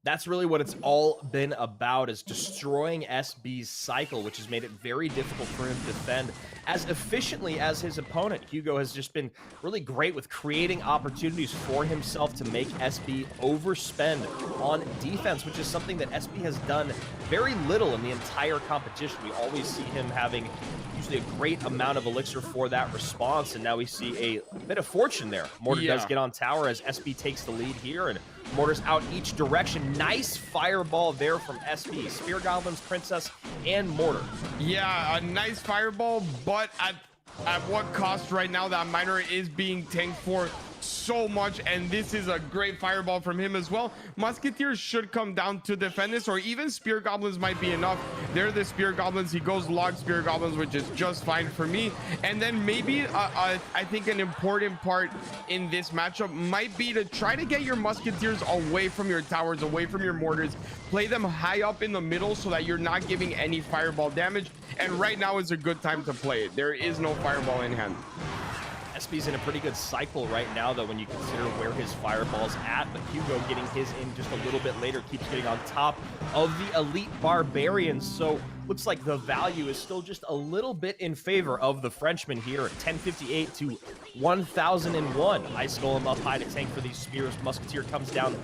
That's really what it's all been about, is destroying SB's cycle, which has made it very difficult for him to defend as efficiently as his opponent. Hugo has just been really great with creating opportunities for himself to make SB overspend on defense, which is something that SB has done very little in the entire competition. We always see him having usually a great amount of elixir for that response, and now we see a bit of fortune there. Mortar does get on tower as SB takes the lead here, and Mortar's out each direction. Nice fireball there from SB. Spear Goblins, Princess, and Mortar.
Yeah, a nice fireball, but at what cost right now? That miner is being tanked for so much, and this is a great fireball from him as well. Musketeers should come down to defend this, or even Spear Goblins might be enough. They're the Spear Goblins. He goes log Spear Goblins, which is just fine for me. And then maybe I think an important part in this matchup might be to try to get your Musketeers away from your towers, away from your mortars. Play them high up in the middle so that you're not giving any fireball damage. And right now is a good time to play it. There is no fireball in hand.
SB's in a pretty good cycle right now, though, when you consider where his fireball's at, but Hugo getting his in just a little bit later keeps getting on top of the elite barbarians, so looks like the value is still just a little bit in favor of the Frenchman here at 1058 to 1001. Ice Golem up high to tank for these spears. Musketeer comes down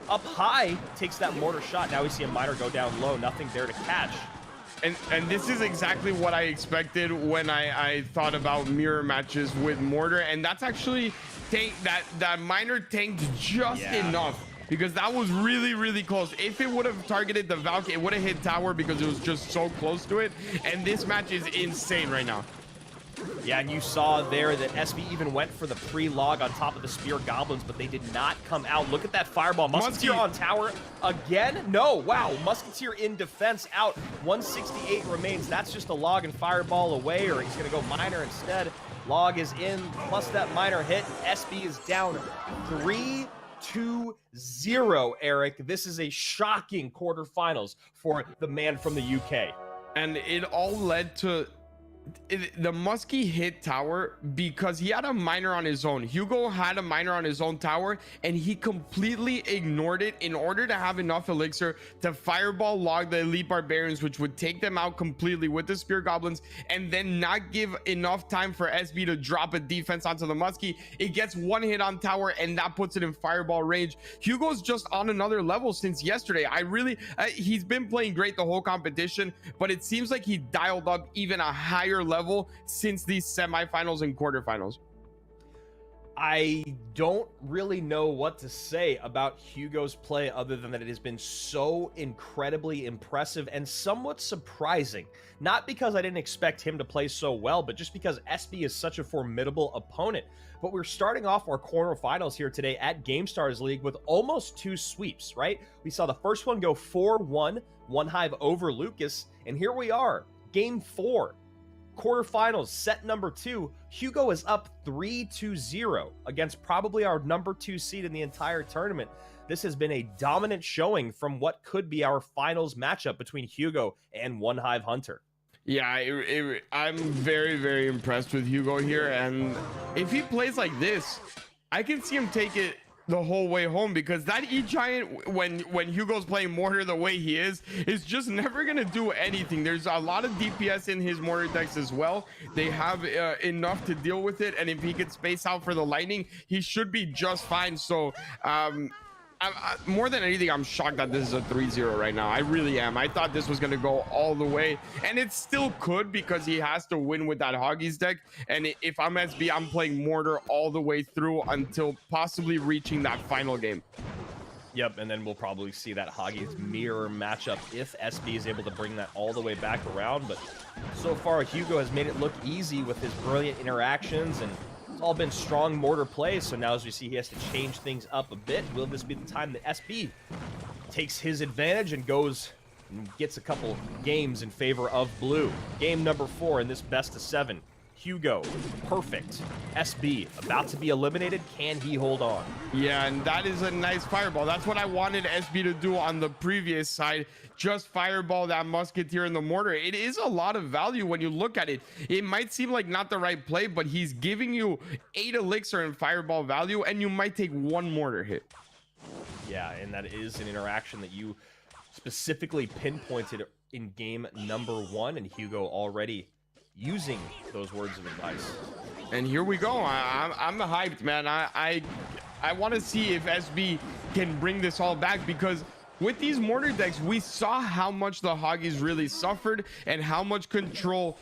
up high, takes that mortar shot. Now we see a miner go down low, nothing there to catch.
And this is exactly what I expected when I thought about mirror matches with Mortar, and that's actually that miner tanked just enough, because that was really close. If it would have targeted the Valk, it would have hit tower because it was just so close to it, and this match is insane right now.
Yeah, and you saw there that SB even went for the pre-log on top of the Spear Goblins, but they did not come out. Look at that fireball. Musketeer on tower again? No, wow. Musketeer in defense out. 168 remains. That's just a log and fireball away, or he's going to go miner instead. Log is in, plus that miner hit. SB is down 3-2-0, Eric. This is a shocking quarterfinals for the man from the UK.
And it all led to the Muskie hit tower because he had a miner on his own. Hugo had a miner on his own tower, and he completely ignored it in order to have enough elixir to fireball log the elite barbarians, which would take them out completely with the Spear Goblins, and then not give enough time for SB to drop a defense onto the Muskie. It gets one hit on tower, and that puts it in fireball range. Hugo's just on another level since yesterday. He's been playing great the whole competition, but it seems like he dialed up even a higher level since these semifinals and quarterfinals.
I don't really know what to say about Hugo's play other than that it has been so incredibly impressive and somewhat surprising. Not because I didn't expect him to play so well, but just because SB is such a formidable opponent. But we're starting off our quarterfinals here today at Gamestars League with almost two sweeps, right? We saw the first one go 4-1, One Hive over Lucas, and here we are, game 4. Quarterfinals, set number 2. Hugo is up 3-0 against probably our number 2 seed in the entire tournament. This has been a dominant showing from what could be our finals matchup between Hugo and One Hive Hunter.
Yeah, I'm very impressed with Hugo here, and if he plays like this, I can see him take it the whole way home, because that E-Giant, when Hugo's playing Mortar the way he is just never gonna do anything. There's a lot of DPS in his Mortar decks as well. They have enough to deal with it, and if he could space out for the lightning, he should be just fine. So more than anything, I'm shocked that this is a 3-0 right now. I really am. I thought this was going to go all the way, and it still could, because he has to win with that Hoggies deck. And if I'm SB, I'm playing Mortar all the way through until possibly reaching that final game.
Yep, and then we'll probably see that Hagi's mirror matchup if SB is able to bring that all the way back around. But so far, Hugo has made it look easy with his brilliant interactions, and it's all been strong mortar play. So now as we see, he has to change things up a bit. Will this be the time that SB takes his advantage and goes and gets a couple games in favor of blue? Game number 4 in this best of 7. Hugo, perfect. SB, about to be eliminated. Can he hold on?
Yeah, and that is a nice fireball. That's what I wanted SB to do on the previous side. Just fireball that musketeer in the mortar. It is a lot of value when you look at it. It might seem like not the right play, but he's giving you 8 elixir and fireball value, and you might take 1 mortar hit.
Yeah, and that is an interaction that you specifically pinpointed in game number 1, and Hugo already using those words of advice.
And here we go. I'm hyped, man. I want to see if SB can bring this all back, because with these mortar decks, we saw how much the Hoggies really suffered and how much control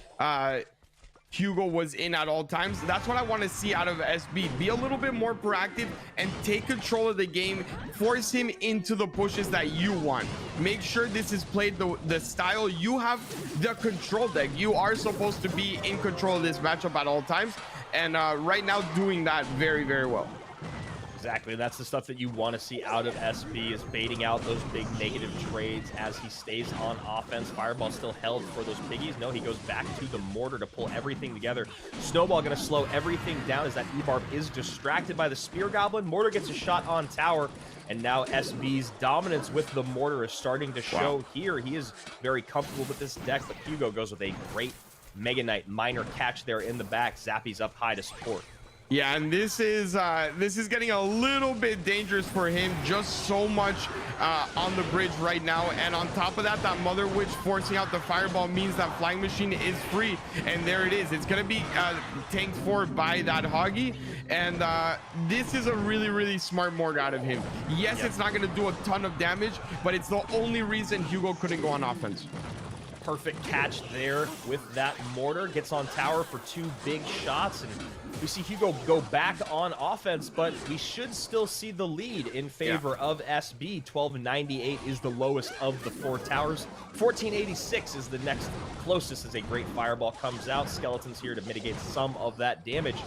Hugo was in at all times. That's what I want to see out of SB. Be a little bit more proactive and take control of the game. Force him into the pushes that you want. Make sure this is played the style you have. The control deck, you are supposed to be in control of this matchup at all times, and right now doing that very, very well.
Exactly, that's the stuff that you want to see out of SB, is baiting out those big negative trades as he stays on offense. Fireball still held for those piggies. No, he goes back to the mortar to pull everything together. Snowball going to slow everything down as that E-Barb is distracted by the Spear Goblin. Mortar gets a shot on tower, and now SB's dominance with the mortar is starting to show here. He is very comfortable with this deck, but Hugo goes with a great Mega Knight minor catch there in the back. Zappy's up high to support.
Yeah, and this is getting a little bit dangerous for him. Just so much on the bridge right now, and on top of that, that Mother Witch forcing out the fireball means that Flying Machine is free, and there it is. It's gonna be tanked for by that Hoggy, and this is a really, really smart mortar out of him. Yes, it's not gonna do a ton of damage, but it's the only reason Hugo couldn't go on offense.
Perfect catch there with that mortar. Gets on tower for 2 big shots, and we see Hugo go back on offense, but we should still see the lead in favor of SB. 1298 is the lowest of the 4 towers. 1486 is the next closest as a great fireball comes out. Skeletons here to mitigate some of that damage.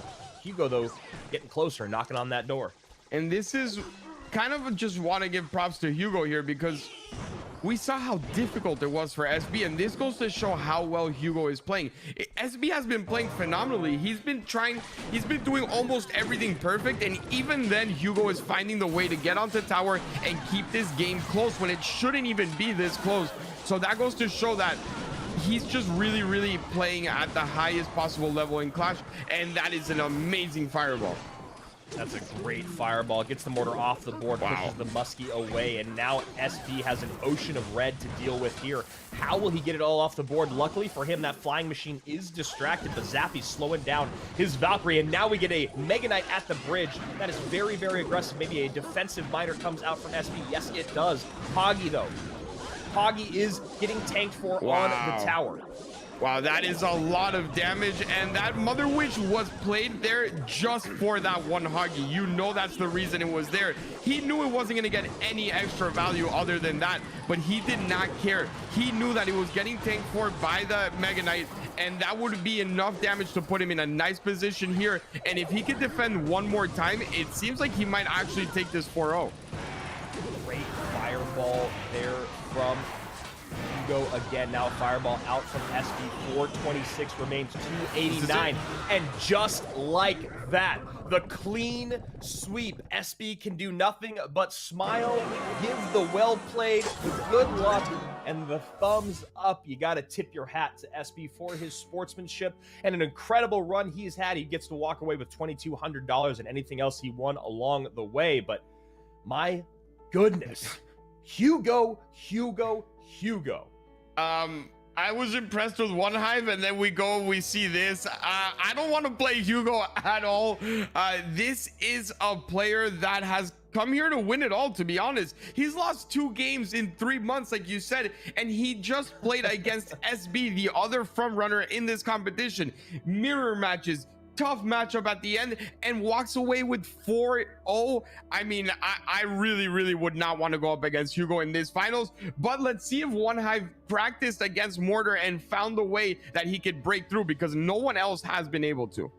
Hugo, though, getting closer, knocking on that door.
And this is kind of just want to give props to Hugo here, because we saw how difficult it was for SB, and this goes to show how well Hugo is playing. SB has been playing phenomenally. He's been doing almost everything perfect, and even then Hugo is finding the way to get onto tower and keep this game close when it shouldn't even be this close. So that goes to show that he's just really, really playing at the highest possible level in Clash, and that is an amazing fireball.
That's a great fireball. Gets the mortar off the board, pushes the muskie away, and now SB has an ocean of red to deal with here. How will he get it all off the board? Luckily for him, that Flying Machine is distracted, but Zappy's slowing down his Valkyrie, and now we get a Mega Knight at the bridge. That is very, very aggressive. Maybe a defensive miner comes out from SB. Yes, it does. Hoggy, though. Hoggy is getting tanked for on the tower.
Wow, that is a lot of damage, and that Mother Witch was played there just for that one Hoggy. You know that's the reason it was there. He knew it wasn't going to get any extra value other than that, but he did not care. He knew that it was getting tanked for by the Mega Knight, and that would be enough damage to put him in a nice position here. And if he could defend one more time, it seems like he might actually take this 4-0.
Great fireball there from Hugo again. Now fireball out from SB. 426 remains 289, and just like that, the clean sweep. SB can do nothing but smile, give the well played, the good luck, and the thumbs up. You got to tip your hat to SB for his sportsmanship and an incredible run he's had. He gets to walk away with $2,200 and anything else he won along the way. But my goodness, Hugo.
I was impressed with one Hive, and then we see this. I don't want to play Hugo at all. This is a player that has come here to win it all, to be honest. He's lost 2 games in 3 months, like you said, and he just played against SB, the other front runner in this competition. Mirror matches, tough matchup at the end and walks away with 4-0. I mean, I really would not want to go up against Hugo in this finals, but let's see if One Hive practiced against Mortar and found a way that he could break through, because no one else has been able to.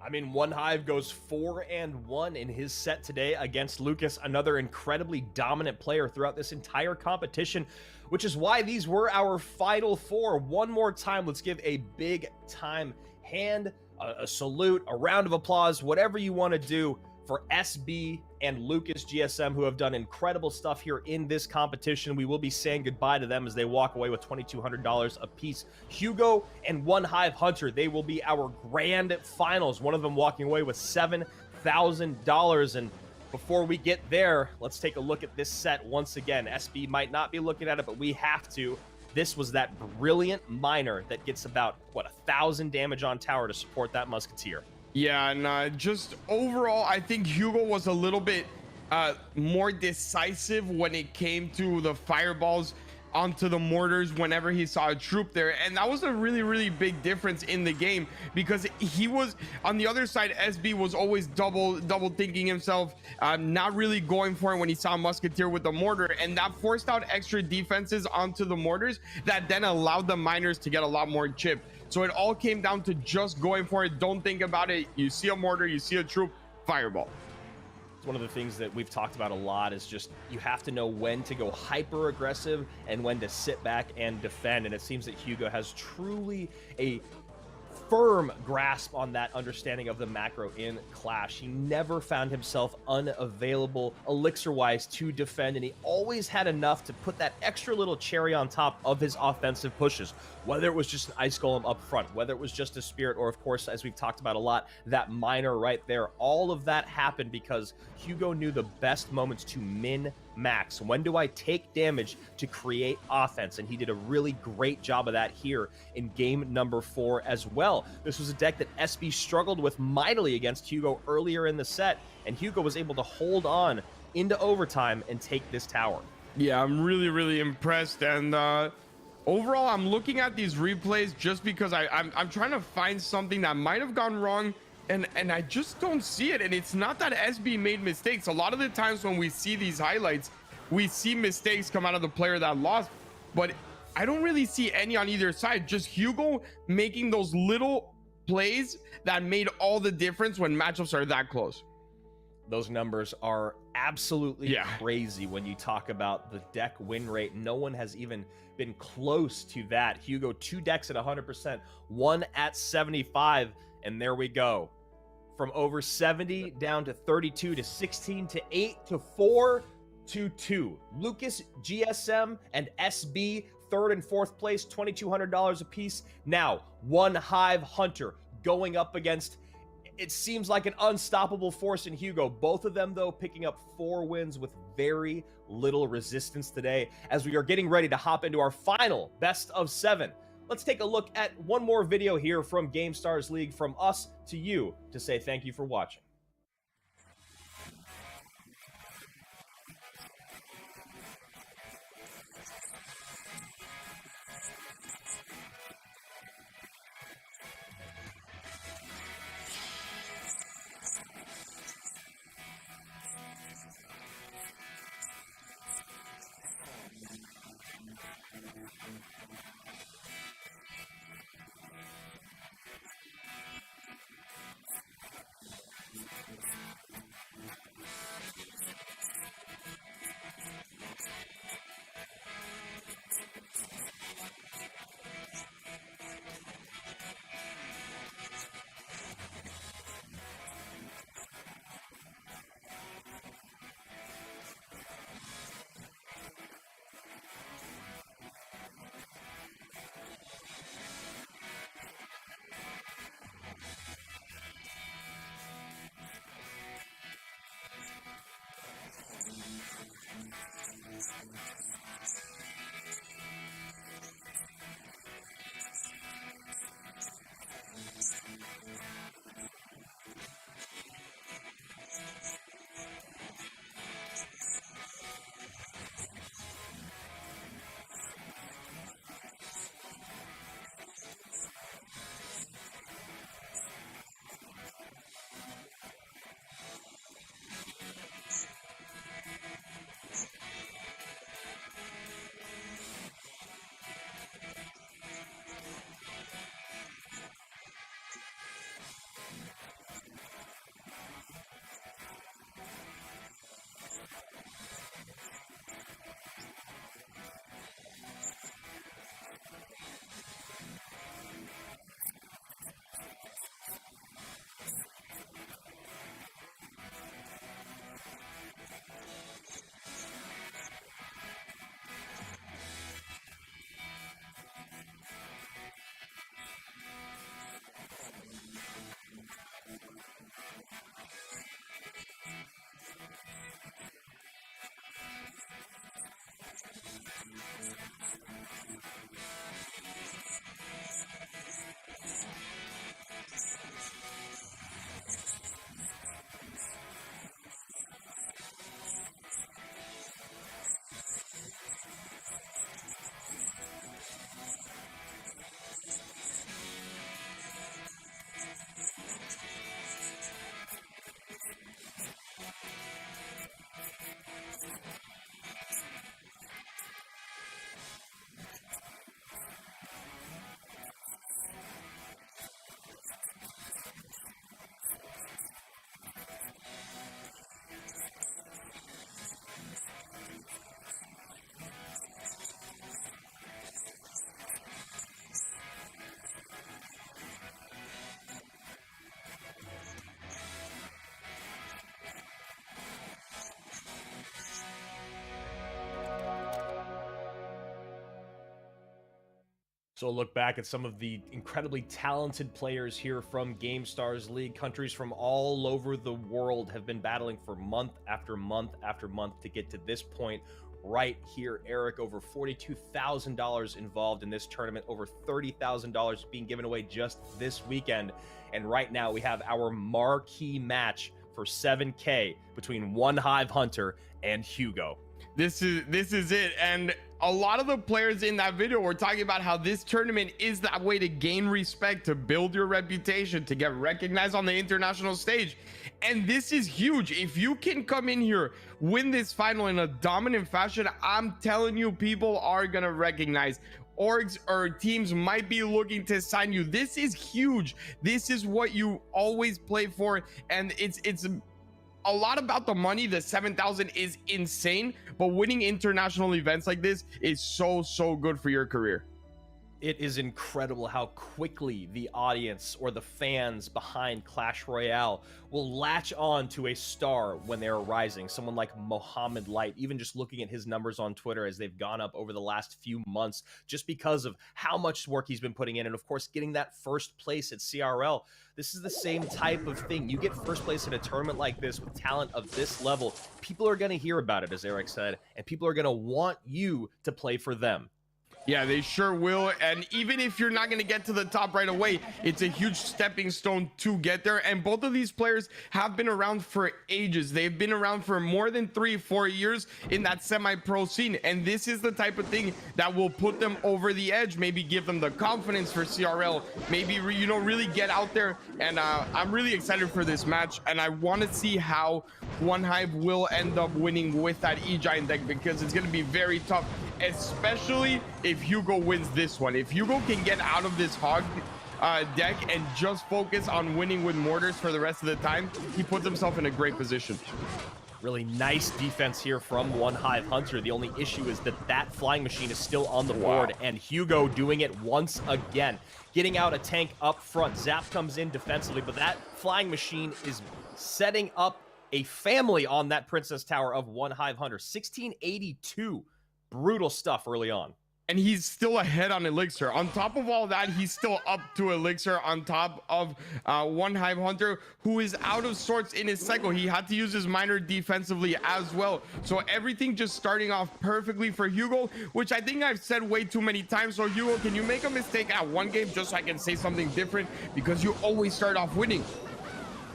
I mean, One Hive goes 4-1 in his set today against Lucas, another incredibly dominant player throughout this entire competition, which is why these were our final four. One more time, let's give a big time hand, a salute, a round of applause, whatever you want to do for SB and Lucas GSM, who have done incredible stuff here in this competition. We will be saying goodbye to them as they walk away with $2,200 apiece. Hugo and One Hive Hunter, they will be our grand finals, one of them walking away with $7,000. And before we get there, let's take a look at this set once again. SB might not be looking at it, but we have to. This was that brilliant miner that gets about, what, 1,000 damage on tower to support that musketeer.
Yeah, and just overall, I think Hugo was a little bit more decisive when it came to the fireballs onto the mortars whenever he saw a troop there, and that was a really big difference in the game, because he was on the other side. SB was always double thinking himself, not really going for it when he saw a musketeer with the mortar, and that forced out extra defenses onto the mortars that then allowed the miners to get a lot more chip. So it all came down to just going for it. Don't think about it. You see a mortar, you see a troop, fireball.
One of the things that we've talked about a lot is just you have to know when to go hyper aggressive and when to sit back and defend, and it seems that Hugo has truly a firm grasp on that understanding of the macro in Clash. He never found himself unavailable elixir-wise to defend, and he always had enough to put that extra little cherry on top of his offensive pushes, whether it was just an Ice Golem up front, whether it was just a Spirit, or of course, as we've talked about a lot, that miner right there. All of that happened because Hugo knew the best moments to min-max. When do I take damage to create offense? And he did a really great job of that here in game number 4 as well. This was a deck that SB struggled with mightily against Hugo earlier in the set, and Hugo was able to hold on into overtime and take this tower.
Yeah, I'm really impressed, and overall, I'm looking at these replays just because I'm trying to find something that might have gone wrong, and I just don't see it. And it's not that SB made mistakes. A lot of the times when we see these highlights, we see mistakes come out of the player that lost, but I don't really see any on either side. Just Hugo making those little plays that made all the difference when matchups are that close.
Those numbers are absolutely crazy when you talk about the deck win rate. No one has even been close to that. Hugo, 2 decks at 100%, 1 at 75, and there we go. From over 70 down to 32 to 16 to 8 to 4 to 2. Lucas, GSM, and SB, 3rd and 4th place, $2,200 apiece. Now, One Hive Hunter going up against, it seems like an unstoppable force in Hugo. Both of them, though, picking up 4 wins with very little resistance today, as we are getting ready to hop into our final best of 7. Let's take a look at one more video here from Gamestars League, from us to you, to say thank you for watching. So look back at some of the incredibly talented players here from Gamestars League. Countries from all over the world have been battling for month after month after month to get to this point right here. Eric, over $42,000 involved in this tournament, over $30,000 being given away just this weekend. And right now we have our marquee match for 7K between One Hive Hunter and Hugo.
This is it. And a lot of the players in that video were talking about how this tournament is that way to gain respect, to build your reputation, to get recognized on the international stage. And this is huge. If you can come in here, win this final in a dominant fashion, I'm telling you, people are gonna recognize. Orgs or teams might be looking to sign you. This is huge. This is what you always play for, and it's a lot about the money. The 7,000 is insane, but winning international events like this is so good for your career.
It is incredible how quickly the audience or the fans behind Clash Royale will latch on to a star when they're rising. Someone like Mohammed Light, even just looking at his numbers on Twitter as they've gone up over the last few months, just because of how much work he's been putting in. And of course, getting that first place at CRL. This is the same type of thing. You get first place in a tournament like this with talent of this level, people are going to hear about it, as Eric said, and people are going to want you to play for them.
Yeah, they sure will. And even if you're not going to get to the top right away, it's a huge stepping stone to get there. And both of these players have been around for ages. They've been around for more than 3-4 years in that semi-pro scene. And this is the type of thing that will put them over the edge, maybe give them the confidence for CRL, maybe, really get out there. And I'm really excited for this match. And I want to see how One Hive will end up winning with that E-Giant deck, because it's going to be very tough, especially if Hugo wins this one. If Hugo can get out of this hog deck and just focus on winning with mortars for the rest of the time, he puts himself in a great position.
Really nice defense here from One Hive Hunter. The only issue is that flying machine is still on the board, and Hugo doing it once again, getting out a tank up front. Zap comes in defensively, but that flying machine is setting up a family on that Princess Tower of One Hive Hunter. 1682. Brutal stuff early on.
And he's still ahead on Elixir. On top of all that, he's still up to Elixir on top of One Hive Hunter, who is out of sorts in his cycle. He had to use his miner defensively as well. So everything just starting off perfectly for Hugo, which I think I've said way too many times. So Hugo, can you make a mistake at one game just so I can say something different? Because you always start off winning.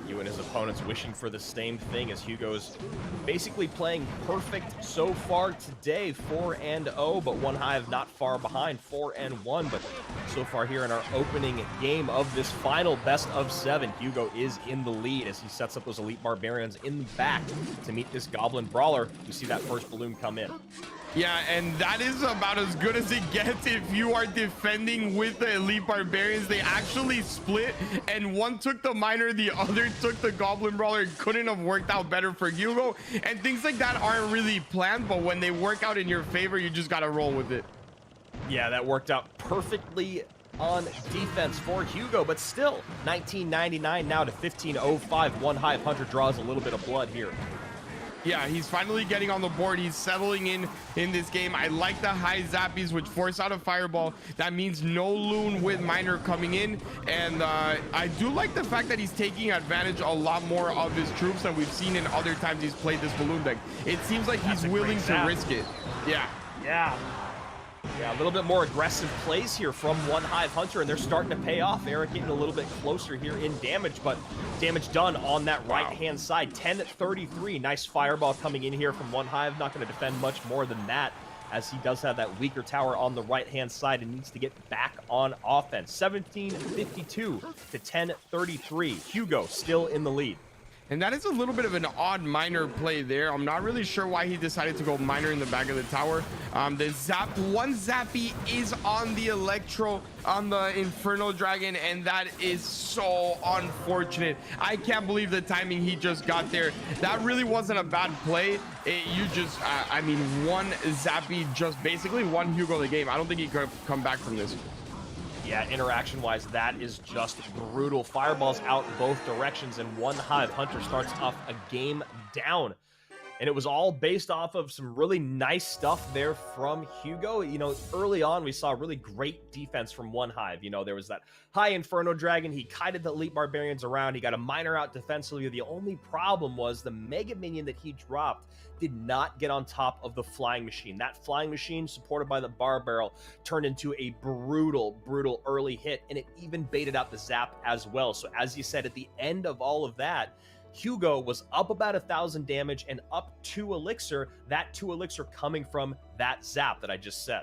You and his opponents wishing for the same thing, as Hugo's basically playing perfect so far today, 4-0, but One Hive not far behind, 4-1. But so far here in our opening game of this final best of 7, Hugo is in the lead as he sets up those elite barbarians in the back to meet this goblin brawler. You see that first balloon come in.
Yeah, and that is about as good as it gets if you are defending with the elite barbarians. They actually split, and one took the miner, the other took the goblin brawler. It couldn't have worked out better for Hugo. And things like that aren't really planned, but when they work out in your favor, you just gotta roll with it.
Yeah, that worked out perfectly on defense for Hugo, but still 1999 now to 1505. One Hive Hunter draws a little bit of blood here.
Yeah, he's finally getting on the board. He's settling in this game. I like the high zappies, which force out a fireball. That means no loon with miner coming in. And I do like the fact that he's taking advantage a lot more of his troops than we've seen in other times he's played this balloon deck. It seems like he's willing to risk it. Yeah, a little bit more aggressive plays here from One Hive Hunter, and they're starting to pay off. Eric getting a little bit closer here in damage, but damage done on that right-hand side. 1033. Nice fireball coming in here from One Hive. Not going to defend much more than that, as he does have that weaker tower on the right-hand side and needs to get back on offense. 1752 to 1033. Hugo still in the lead. And that is a little bit of an odd miner play there. I'm not really sure why he decided to go miner in the back of the tower. The one zappy is on the Electro, on the Inferno Dragon, and that is so unfortunate. I can't believe the timing he just got there. That really wasn't a bad play. I mean, one zappy just basically won Hugo the game. I don't think he could have come back from this.
Yeah, interaction-wise, that is just brutal. Fireballs out both directions, and One Hive Hunter starts off a game down. And it was all based off of some really nice stuff there from Hugo. You know, early on, we saw really great defense from One Hive. You know, there was that high Inferno Dragon. He kited the Elite Barbarians around. He got a miner out defensively. The only problem was the Mega Minion that he dropped did not get on top of the Flying Machine. That Flying Machine, supported by the Bar Barrel, turned into a brutal early hit, and it even baited out the Zap as well. So as you said, at the end of all of that, Hugo was up about 1,000 damage and up 2 elixir, that 2 elixir coming from that Zap that I just said.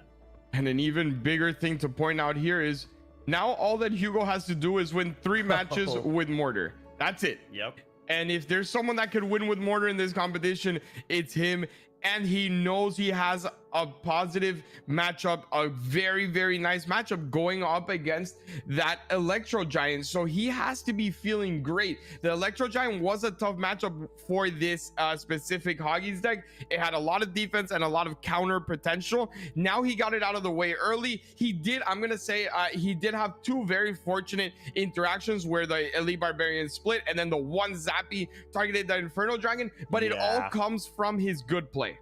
And an even bigger thing to point out here is now all that Hugo has to do is win 3 matches with Mortar. That's it.
Yep.
And if there's someone that could win with Mortar in this competition, it's him. And he knows he has a positive matchup, a very nice matchup going up against that Electro Giant. So he has to be feeling great. The Electro Giant was a tough matchup for this specific Hoggies deck. It had a lot of defense and a lot of counter potential. Now he got it out of the way early. He did, I'm gonna say, he did have 2 very fortunate interactions where the Elite Barbarian split and then the one Zappy targeted the Inferno Dragon, but it all comes from his good play.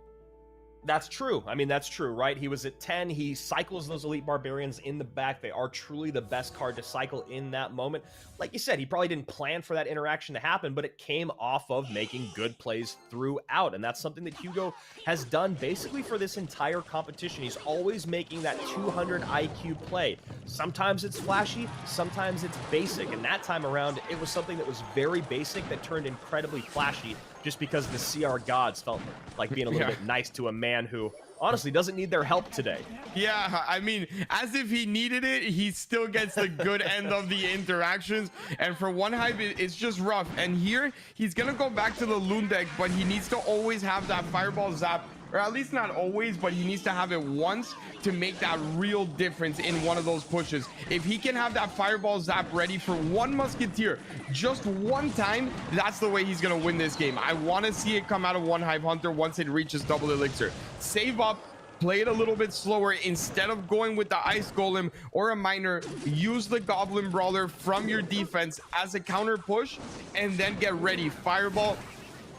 That's true. I mean, that's true, right? He was at 10. He cycles those Elite Barbarians in the back. They are truly the best card to cycle in that moment. Like you said, he probably didn't plan for that interaction to happen, but it came off of making good plays throughout. And that's something that Hugo has done basically for this entire competition. He's always making that 200 IQ play. Sometimes it's flashy, sometimes it's basic. And that time around, it was something that was very basic that turned incredibly flashy, just because the CR gods felt like being a little bit nice to a man who honestly doesn't need their help today.
Yeah, I mean, as if he needed it, he still gets the good end of the interactions. And for One Hive, it's just rough. And here, he's going to go back to the Loon deck, but he needs to always have that Fireball Zap, or at least not always, but he needs to have it once to make that real difference in one of those pushes. If he can have that Fireball Zap ready for one Musketeer just one time, that's the way he's going to win this game. I want to see it come out of One Hive Hunter once it reaches double elixir. Save up, play it a little bit slower. Instead of going with the Ice Golem or a Miner, use the Goblin Brawler from your defense as a counter push, and then get ready. Fireball,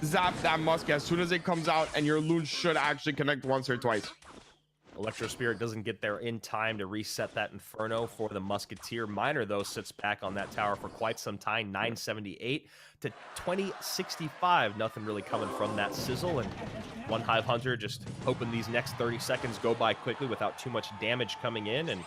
zap that Musk as soon as it comes out, and your Loon should actually connect once or twice.
Electro Spirit doesn't get there in time to reset that Inferno for the Musketeer. Miner, though, sits back on that tower for quite some time, 978 to 2065. Nothing really coming from that sizzle, and One Hive Hunter just hoping these next 30 seconds go by quickly without too much damage coming in, and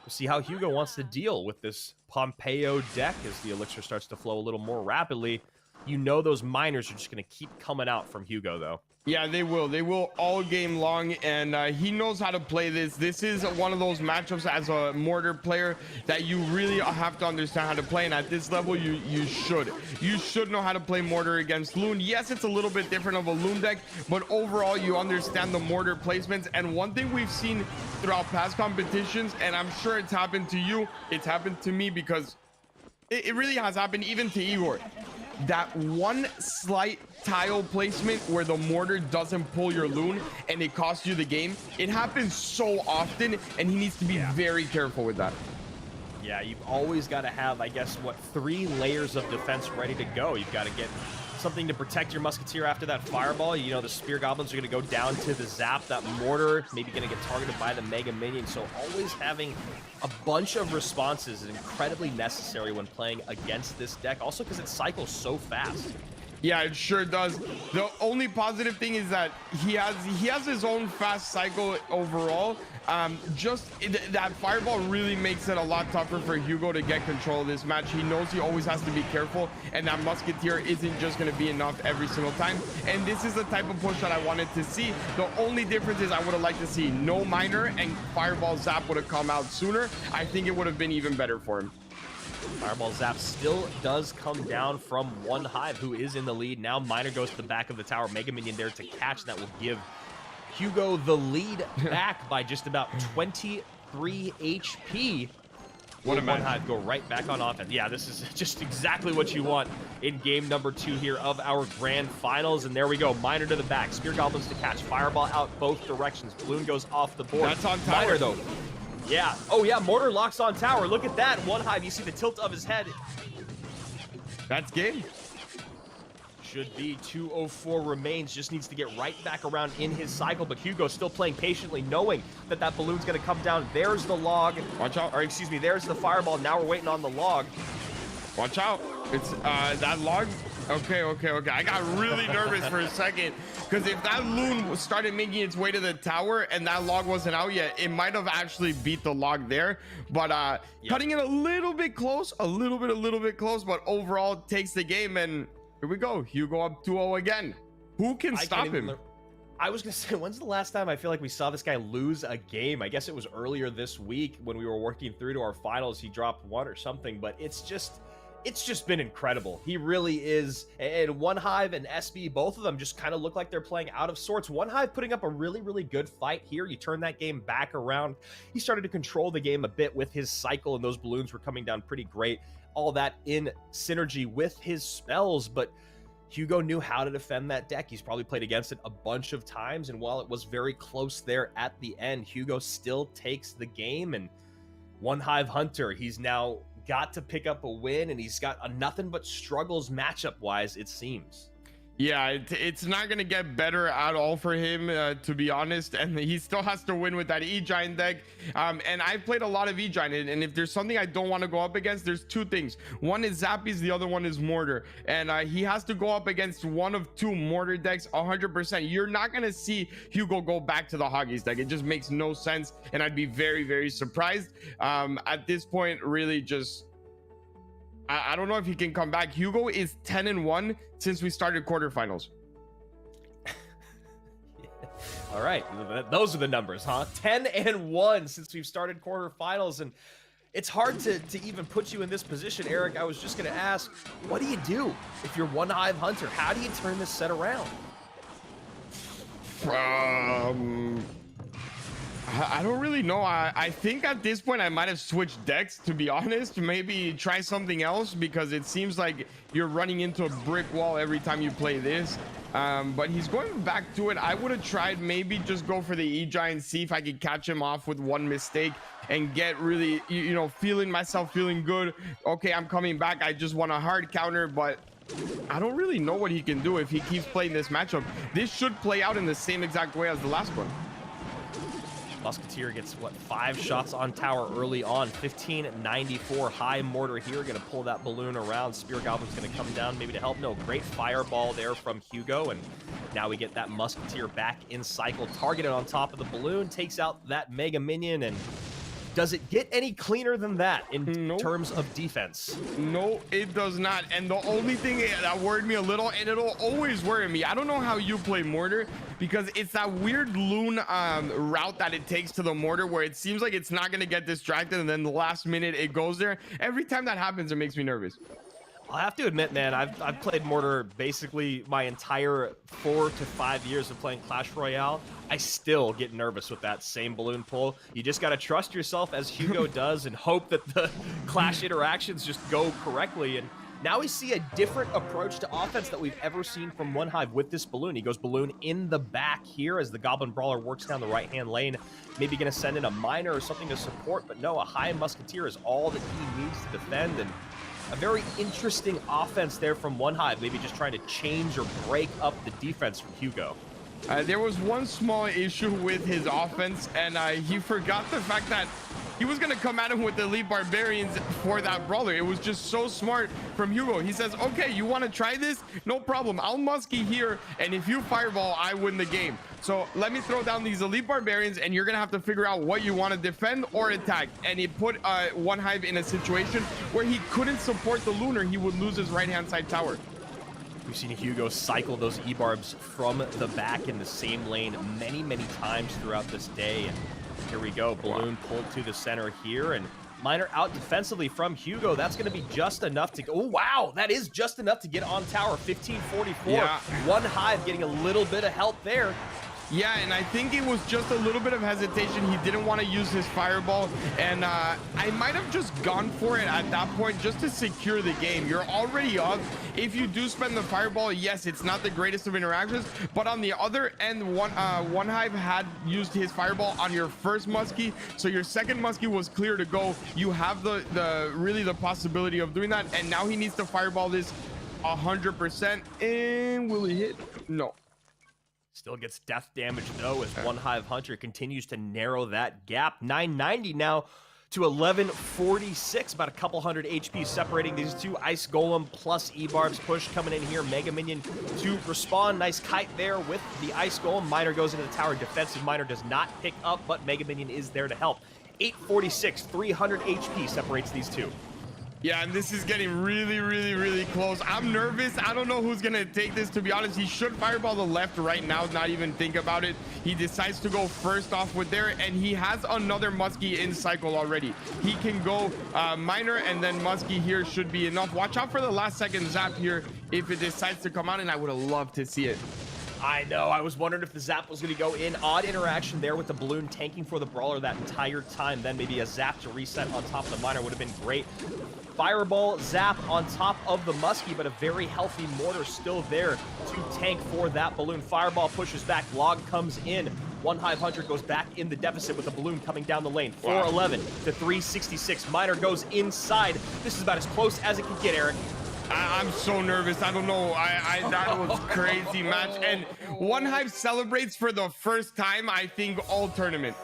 we'll see how Hugo wants to deal with this Pompeo deck as the elixir starts to flow a little more rapidly. You know those miners are just going to keep coming out from Hugo, though.
Yeah, they will all game long, and he knows how to play this. This is one of those matchups as a Mortar player that you really have to understand how to play, and at this level you should know how to play Mortar against Loon. Yes, it's a little bit different of a Loon deck, but overall you understand the Mortar placements. And one thing we've seen throughout past competitions, and I'm sure it's happened to you, it's happened to me, because it really has happened even to Igor. That one slight tile placement where the Mortar doesn't pull your Loon and it costs you the game, it happens so often, and he needs to be very careful with that.
Yeah, you've always got to have, I guess, 3 layers of defense ready to go. You've got to get something to protect your Musketeer after that Fireball. You know, the Spear Goblins are going to go down to the Zap. That Mortar maybe going to get targeted by the Mega Minion. So always having a bunch of responses is incredibly necessary when playing against this deck. Also because it cycles so fast.
Yeah, it sure does. The only positive thing is that he has his own fast cycle overall. That Fireball really makes it a lot tougher for Hugo to get control of this match. He knows he always has to be careful, and that Musketeer isn't just going to be enough every single time. And this is the type of push that I wanted to see. The only difference is I would have liked to see no Miner, and Fireball Zap would have come out sooner. I think it would have been even better for him.
Fireball Zap still does come down from One Hive, who is in the lead. Now Miner goes to the back of the tower. Mega Minion there to catch. That will give Hugo the lead back by just about 23 HP. What a One Hive go right back on offense. Yeah, this is just exactly what you want in game number 2 here of our grand finals. And there we go. Miner to the back. Spear Goblins to catch. Fireball out both directions. Balloon goes off the board.
That's on tower.
Miner, though. Yeah. Oh, yeah. Mortar locks on tower. Look at that. One Hive. You see the tilt of his head.
That's game.
should be. 2:04 remains, just needs to get right back around in his cycle, but Hugo still playing patiently, knowing that that balloon's gonna come down. There's the log.
Watch out.
Or excuse me, there's the fireball. Now we're waiting on the log.
Watch out. It's that log. Okay. I got really nervous for a second, because if that loon started making its way to the tower and that log wasn't out yet, it might have actually beat the log there. But cutting it a little bit close, a little bit close, but overall takes the game. And here we go. Hugo up 2-0 again. Who can stop him?
I was gonna say, when's the last time I feel like we saw this guy lose a game? I guess it was earlier this week when we were working through to our finals. He dropped one or something, but it's just been incredible. He really is. And One Hive and SB, both of them just kind of look like they're playing out of sorts. One Hive putting up a really good fight here. You turn that game back around. He started to control the game a bit with his cycle, and those balloons were coming down pretty great. All that in synergy with his spells, but Hugo knew how to defend that deck. He's probably played against it a bunch of times, and while it was very close there at the end, Hugo still takes the game. And One Hive Hunter, he's now got to pick up a win, and he's got a nothing but struggles matchup wise, it seems.
Yeah, it's not going to get better at all for him, to be honest. And he still has to win with that E-Giant deck. And I've played a lot of E-Giant. And if there's something I don't want to go up against, there's two things. One is Zappies, the other one is Mortar. And he has to go up against one of two Mortar decks 100%. You're not going to see Hugo go back to the Hoggies deck. It just makes no sense. And I'd be very surprised. At this point, really just... I don't know if he can come back. Hugo is 10-1 since we started quarterfinals.
All right, those are the numbers, huh? 10-1 since we've started quarterfinals, and it's hard to even put you in this position, Eric. I was just going to ask, what do you do if you're One Hive Hunter? How do you turn this set around?
I don't really know. I think at this point I might have switched decks, to be honest. Maybe try something else, because it seems like you're running into a brick wall every time you play this. But he's going back to it. I would have tried maybe just go for the E-Giant, see if I could catch him off with one mistake and get really, you know, feeling good. Okay, I'm coming back. I just want a hard counter, but I don't really know what he can do if he keeps playing this matchup. This should play out in the same exact way as the last one.
Musketeer gets, what, 5 shots on tower early on. 1594 high mortar here. Going to pull that balloon around. Spear Goblin's going to come down maybe to help. No, great fireball there from Hugo. And now we get that Musketeer back in cycle. Targeted on top of the balloon. Takes out that Mega Minion. And does it get any cleaner than that in terms of defense? No,
it does not. And the only thing that worried me a little, and it'll always worry me, I don't know how you play Mortar, because it's that weird loon route that it takes to the Mortar where it seems like it's not going to get distracted, and then the last minute it goes there. Every time that happens, it makes me nervous.
I'll have to admit, man, I've played Mortar basically my entire 4 to 5 years of playing Clash Royale. I still get nervous with that same balloon pull. You just got to trust yourself, as Hugo does, and hope that the Clash interactions just go correctly. And now we see a different approach to offense that we've ever seen from One Hive with this balloon. He goes balloon in the back here as the Goblin Brawler works down the right-hand lane. Maybe going to send in a Miner or something to support, but no, a High Musketeer is all that he needs to defend. And a very interesting offense there from One Hive, maybe just trying to change or break up the defense from Hugo.
There was one small issue with his offense, and he forgot the fact that he was going to come at him with the Elite Barbarians for that Brawler. It was just so smart from Hugo. He says, okay, you want to try this? No problem. I'll Muskie here, and if you Fireball, I win the game. So let me throw down these Elite Barbarians, and you're going to have to figure out what you want to defend or attack. And he put One Hive in a situation where he couldn't support the Lunar. He would lose his right-hand side tower.
We've seen Hugo cycle those E-Barbs from the back in the same lane many times throughout this day. And here we go, balloon pulled to the center here, and Miner out defensively from Hugo. That's going to be just enough to go. Oh, wow, that is just enough to get on tower. 1544.
Yeah.
One Hive getting a little bit of help there.
Yeah, and I think it was just a little bit of hesitation. He didn't want to use his Fireball, and I might have just gone for it at that point just to secure the game. You're already up. If you do spend the Fireball, yes, it's not the greatest of interactions, but on the other end, One Hive had used his Fireball on your first Muskie, so your second Muskie was clear to go. You have the possibility of doing that, and now he needs to Fireball this 100%. And will he hit? No.
Still gets death damage though, as One Hive Hunter continues to narrow that gap. 990 now to 1146, about a couple hundred HP separating these two. Ice Golem plus E-Barb's push coming in here. Mega Minion to respawn. Nice kite there with the Ice Golem. Miner goes into the tower. Defensive Miner does not pick up, but Mega Minion is there to help. 846, 300 HP separates these two.
Yeah, and this is getting really close. I'm nervous. I don't know who's gonna take this, to be honest. He should fireball the left right now, not even think about it. He decides to go first off with there, and he has another Muskie in cycle already. He can go Miner, and then Muskie here should be enough. Watch out for the last second zap here if it decides to come out, and I would have loved to see it.
I know, I was wondering if the zap was going to go in. Odd interaction there with the balloon tanking for the brawler that entire time. Then maybe a zap to reset on top of the miner would have been great. Fireball zap on top of the muskie, but a very healthy mortar still there to tank for that balloon. Fireball pushes back, log comes in. One Hive Hunter goes back in the deficit with the balloon coming down the lane. 411 to 366. Miner goes inside. This is about as close as it can get, Eric.
I'm so nervous. I don't know. That was crazy match. And One Hive celebrates for the first time, I think, all tournament.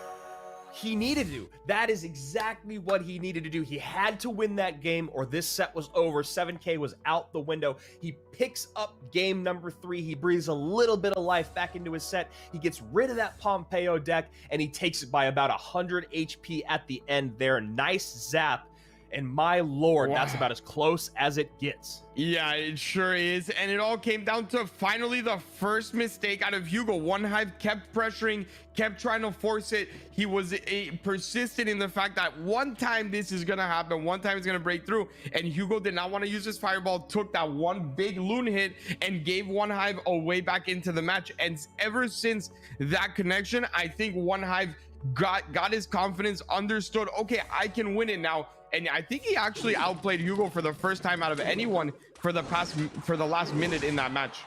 He needed to. That is exactly what he needed to do. He had to win that game or this set was over. 7K was out the window. He picks up game number 3. He breathes a little bit of life back into his set. He gets rid of that Pompeo deck and he takes it by about 100 HP at the end there. Nice zap. And my lord, that's about as close as it gets.
Yeah, it sure is. And it all came down to finally the first mistake out of Hugo. One Hive kept pressuring, kept trying to force it. He was persistent in the fact that one time this is going to happen, one time it's going to break through. And Hugo did not want to use his fireball, took that one big loon hit and gave One Hive a way back into the match. And ever since that connection, I think One Hive got his confidence, understood, okay, I can win it now. And I think he actually outplayed Hugo for the first time out of anyone for the last minute in that match.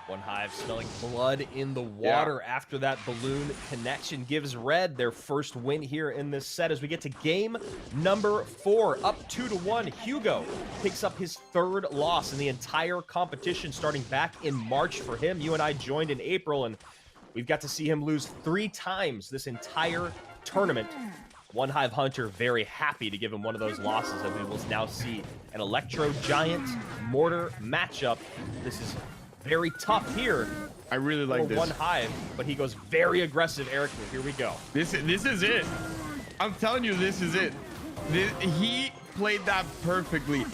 One Hive smelling blood in the water after that balloon connection gives Red their first win here in this set as we get to game number 4, up 2-1. Hugo picks up his 3rd loss in the entire competition starting back in March for him. You and I joined in April and we've got to see him lose 3 times this entire tournament. One Hive Hunter very happy to give him one of those losses, and we will now see an Electro Giant Mortar matchup. This is very tough here.
I really like this.
One Hive, but he goes very aggressive, Eric. Here we go.
This is it. I'm telling you, this is it. He played that perfectly.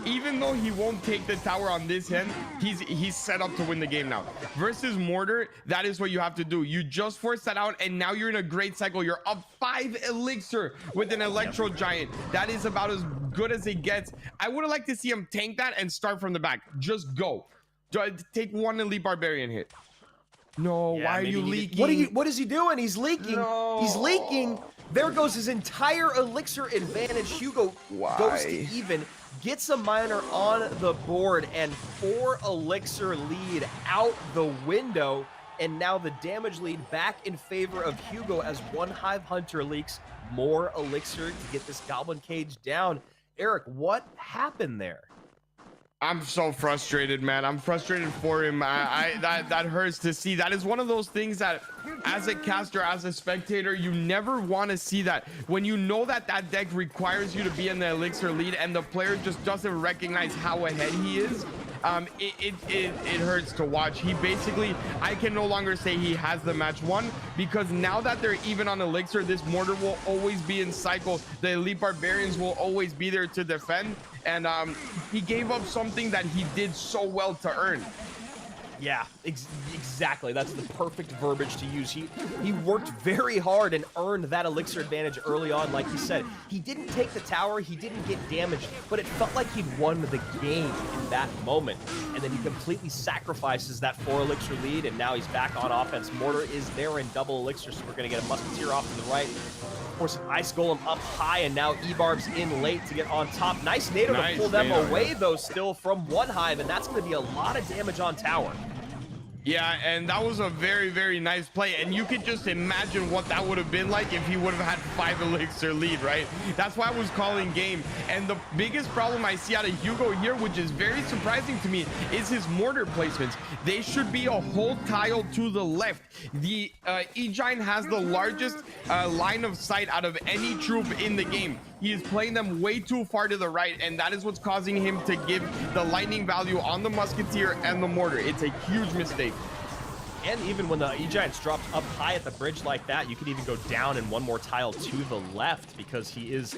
Even though he won't take the tower on this end, he's set up to win the game now. Versus Mortar, that is what you have to do. You just force that out, and now you're in a great cycle. You're up 5 elixir with an Electro Giant. That is about as good as it gets. I would have liked to see him tank that and start from the back. Just go. Take one Elite Barbarian hit. No, why are you leaking?
What is he doing? He's leaking.
No.
He's leaking. There goes his entire elixir advantage. Hugo goes to even, gets a miner on the board, and 4 elixir lead out the window. And now the damage lead back in favor of Hugo as One Hive Hunter leaks more elixir to get this Goblin Cage down. Eric, what happened there?
I'm so frustrated, man. I'm frustrated for him. That hurts to see. That is one of those things that as a caster, as a spectator, you never want to see that. When you know that that deck requires you to be in the elixir lead and the player just doesn't recognize how ahead he is, it hurts to watch. He basically, I can no longer say he has the match won, because now that they're even on elixir, this mortar will always be in cycle. The Elite Barbarians will always be there to defend, and he gave up something that he did so well to earn.
Yeah, exactly. That's the perfect verbiage to use. He worked very hard and earned that elixir advantage early on, like you said. He didn't take the tower, he didn't get damaged, but it felt like he'd won the game in that moment. And then he completely sacrifices that 4 elixir lead, and now he's back on offense. Mortar is there in double elixir, so we're going to get a Musketeer off to the right. Of course, an Ice Golem up high, and now E-Barb's in late to get on top. Nice NATO to pull them away, though, still from One Hive, and that's going to be a lot of damage on tower.
Yeah, and that was a very, very nice play. And you could just imagine what that would have been like if he would have had 5 elixir lead, right? That's why I was calling game. And the biggest problem I see out of Hugo here, which is very surprising to me, is his mortar placements. They should be a whole tile to the left. The E-Giant has the largest line of sight out of any troop in the game. He is playing them way too far to the right, and that is what's causing him to give the lightning value on the musketeer and the mortar. It's a huge mistake.
And even when the E-Giant's dropped up high at the bridge like that, you could even go down in one more tile to the left, because his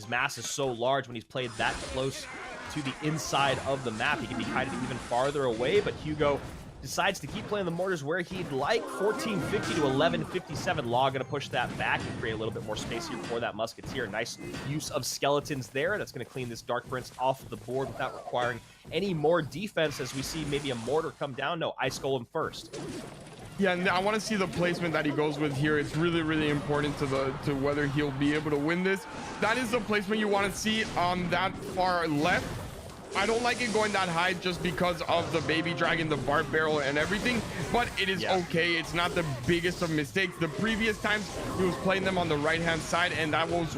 mass is so large. When he's played that close to the inside of the map, he can be kited even farther away. But Hugo decides to keep playing the mortars where he'd like. 1450 to 1157. Law gonna push that back and create a little bit more space here for that musketeer. Nice use of skeletons there. That's gonna clean this Dark Prince off the board without requiring any more defense, as we see maybe a mortar come down. No, Ice Golem first.
Yeah, and I want to see the placement that he goes with here. It's really, really important to whether he'll be able to win this. That is the placement you want to see on that far left. I don't like it going that high just because of the baby dragon, the barb barrel, and everything, but it is okay. It's not the biggest of mistakes. The previous times he was playing them on the right hand side, and that was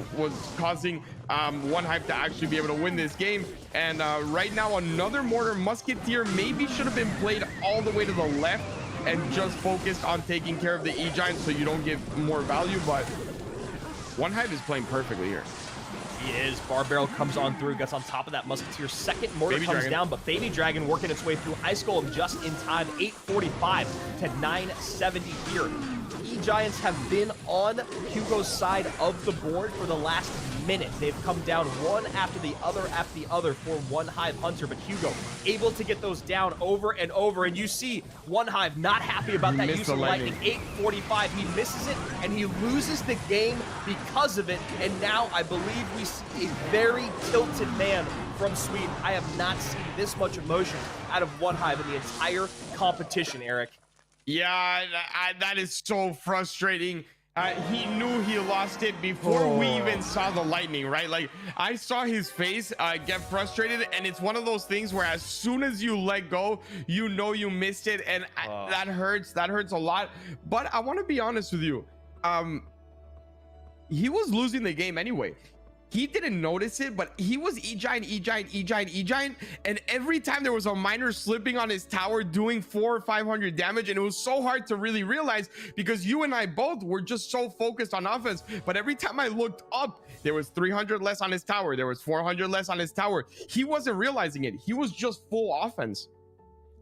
causing One Hive to actually be able to win this game. And right now, another mortar musketeer maybe should have been played all the way to the left and just focused on taking care of the E-Giant so you don't give more value. But One Hive is playing perfectly here.
He is. Barb Barrel comes on through, gets on top of that musketeer. Second mortar comes down, but Baby Dragon working its way through. Ice Golem just in time. 845 to 970 here. E-Giants have been on Hugo's side of the board for the last minute. They've come down one after the other for One Hive Hunter, but Hugo able to get those down over and over. And you see One Hive not happy about that use of lightning. 845, he misses it, and he loses the game because of it. And now I believe we see a very tilted man from Sweden. I have not seen this much emotion out of One Hive in the entire competition, Eric.
Yeah, that is so frustrating. He knew he lost it before we even saw the lightning, right? Like, I saw his face get frustrated, and it's one of those things where as soon as you let go, you know you missed it, and that hurts a lot. But I want to be honest with you, he was losing the game anyway. He didn't notice it, but he was E-Giant, and every time there was a miner slipping on his tower doing 400 or 500 damage, and it was so hard to really realize because you and I both were just so focused on offense. But every time I looked up, there was 300 less on his tower, there was 400 less on his tower. He wasn't realizing it. He was just full offense.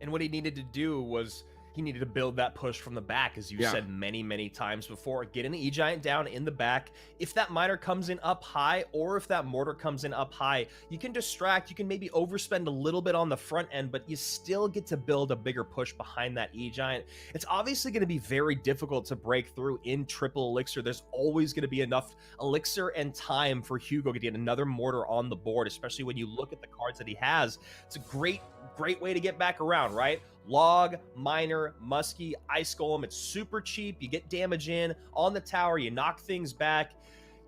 And what he needed to do was he needed to build that push from the back, as you said many times before. Get an E-Giant down in the back. If that miner comes in up high, or if that mortar comes in up high, you can distract, you can maybe overspend a little bit on the front end, but you still get to build a bigger push behind that E-Giant. It's obviously going to be very difficult to break through in triple elixir. There's always going to be enough elixir and time for Hugo to get another mortar on the board, especially when you look at the cards that he has. It's a great way to get back around, right? Log, Miner, Muskie, Ice Golem. It's super cheap. You get damage in on the tower. You knock things back.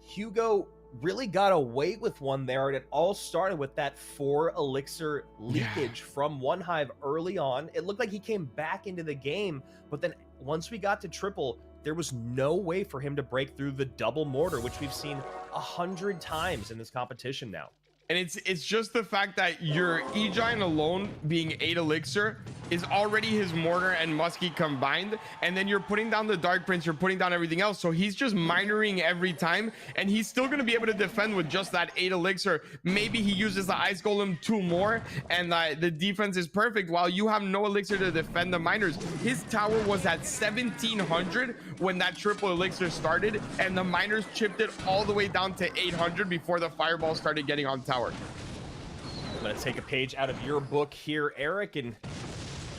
Hugo really got away with one there, and it all started with that 4 elixir leakage from One Hive early on. It looked like he came back into the game, but then once we got to triple, there was no way for him to break through the double mortar, which we've seen 100 times in this competition now.
And it's just the fact that your E-Giant alone being 8 elixir is already his mortar and muskie combined, and then you're putting down the Dark Prince, you're putting down everything else, so he's just minering every time, and he's still going to be able to defend with just that 8 elixir. Maybe he uses the Ice Golem 2 more, and the defense is perfect while you have no elixir to defend the miners. His tower was at 1700 when that triple elixir started, and the miners chipped it all the way down to 800 before the fireball started getting on tower.
I'm going to take a page out of your book here, Eric, and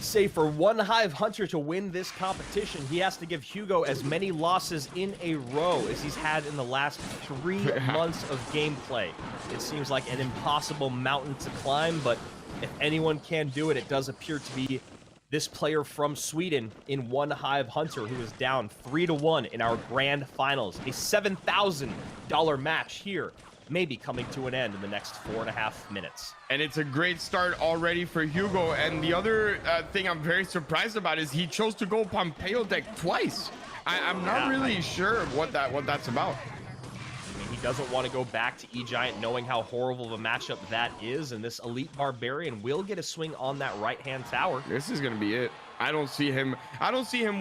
say for One Hive Hunter to win this competition, he has to give Hugo as many losses in a row as he's had in the last 3 months of gameplay. It seems like an impossible mountain to climb, but if anyone can do it, it does appear to be this player from Sweden in One Hive Hunter, who is down 3-1 in our grand finals. A $7,000 match here maybe coming to an end in the next 4.5 minutes.
And it's a great start already for Hugo. And the other thing I'm very surprised about is he chose to go Pompeo deck twice. I'm not really sure what that's about.
I mean, he doesn't want to go back to E-Giant knowing how horrible of a matchup that is, and this Elite Barbarian will get a swing on that right-hand tower.
This is going to be it. I don't see him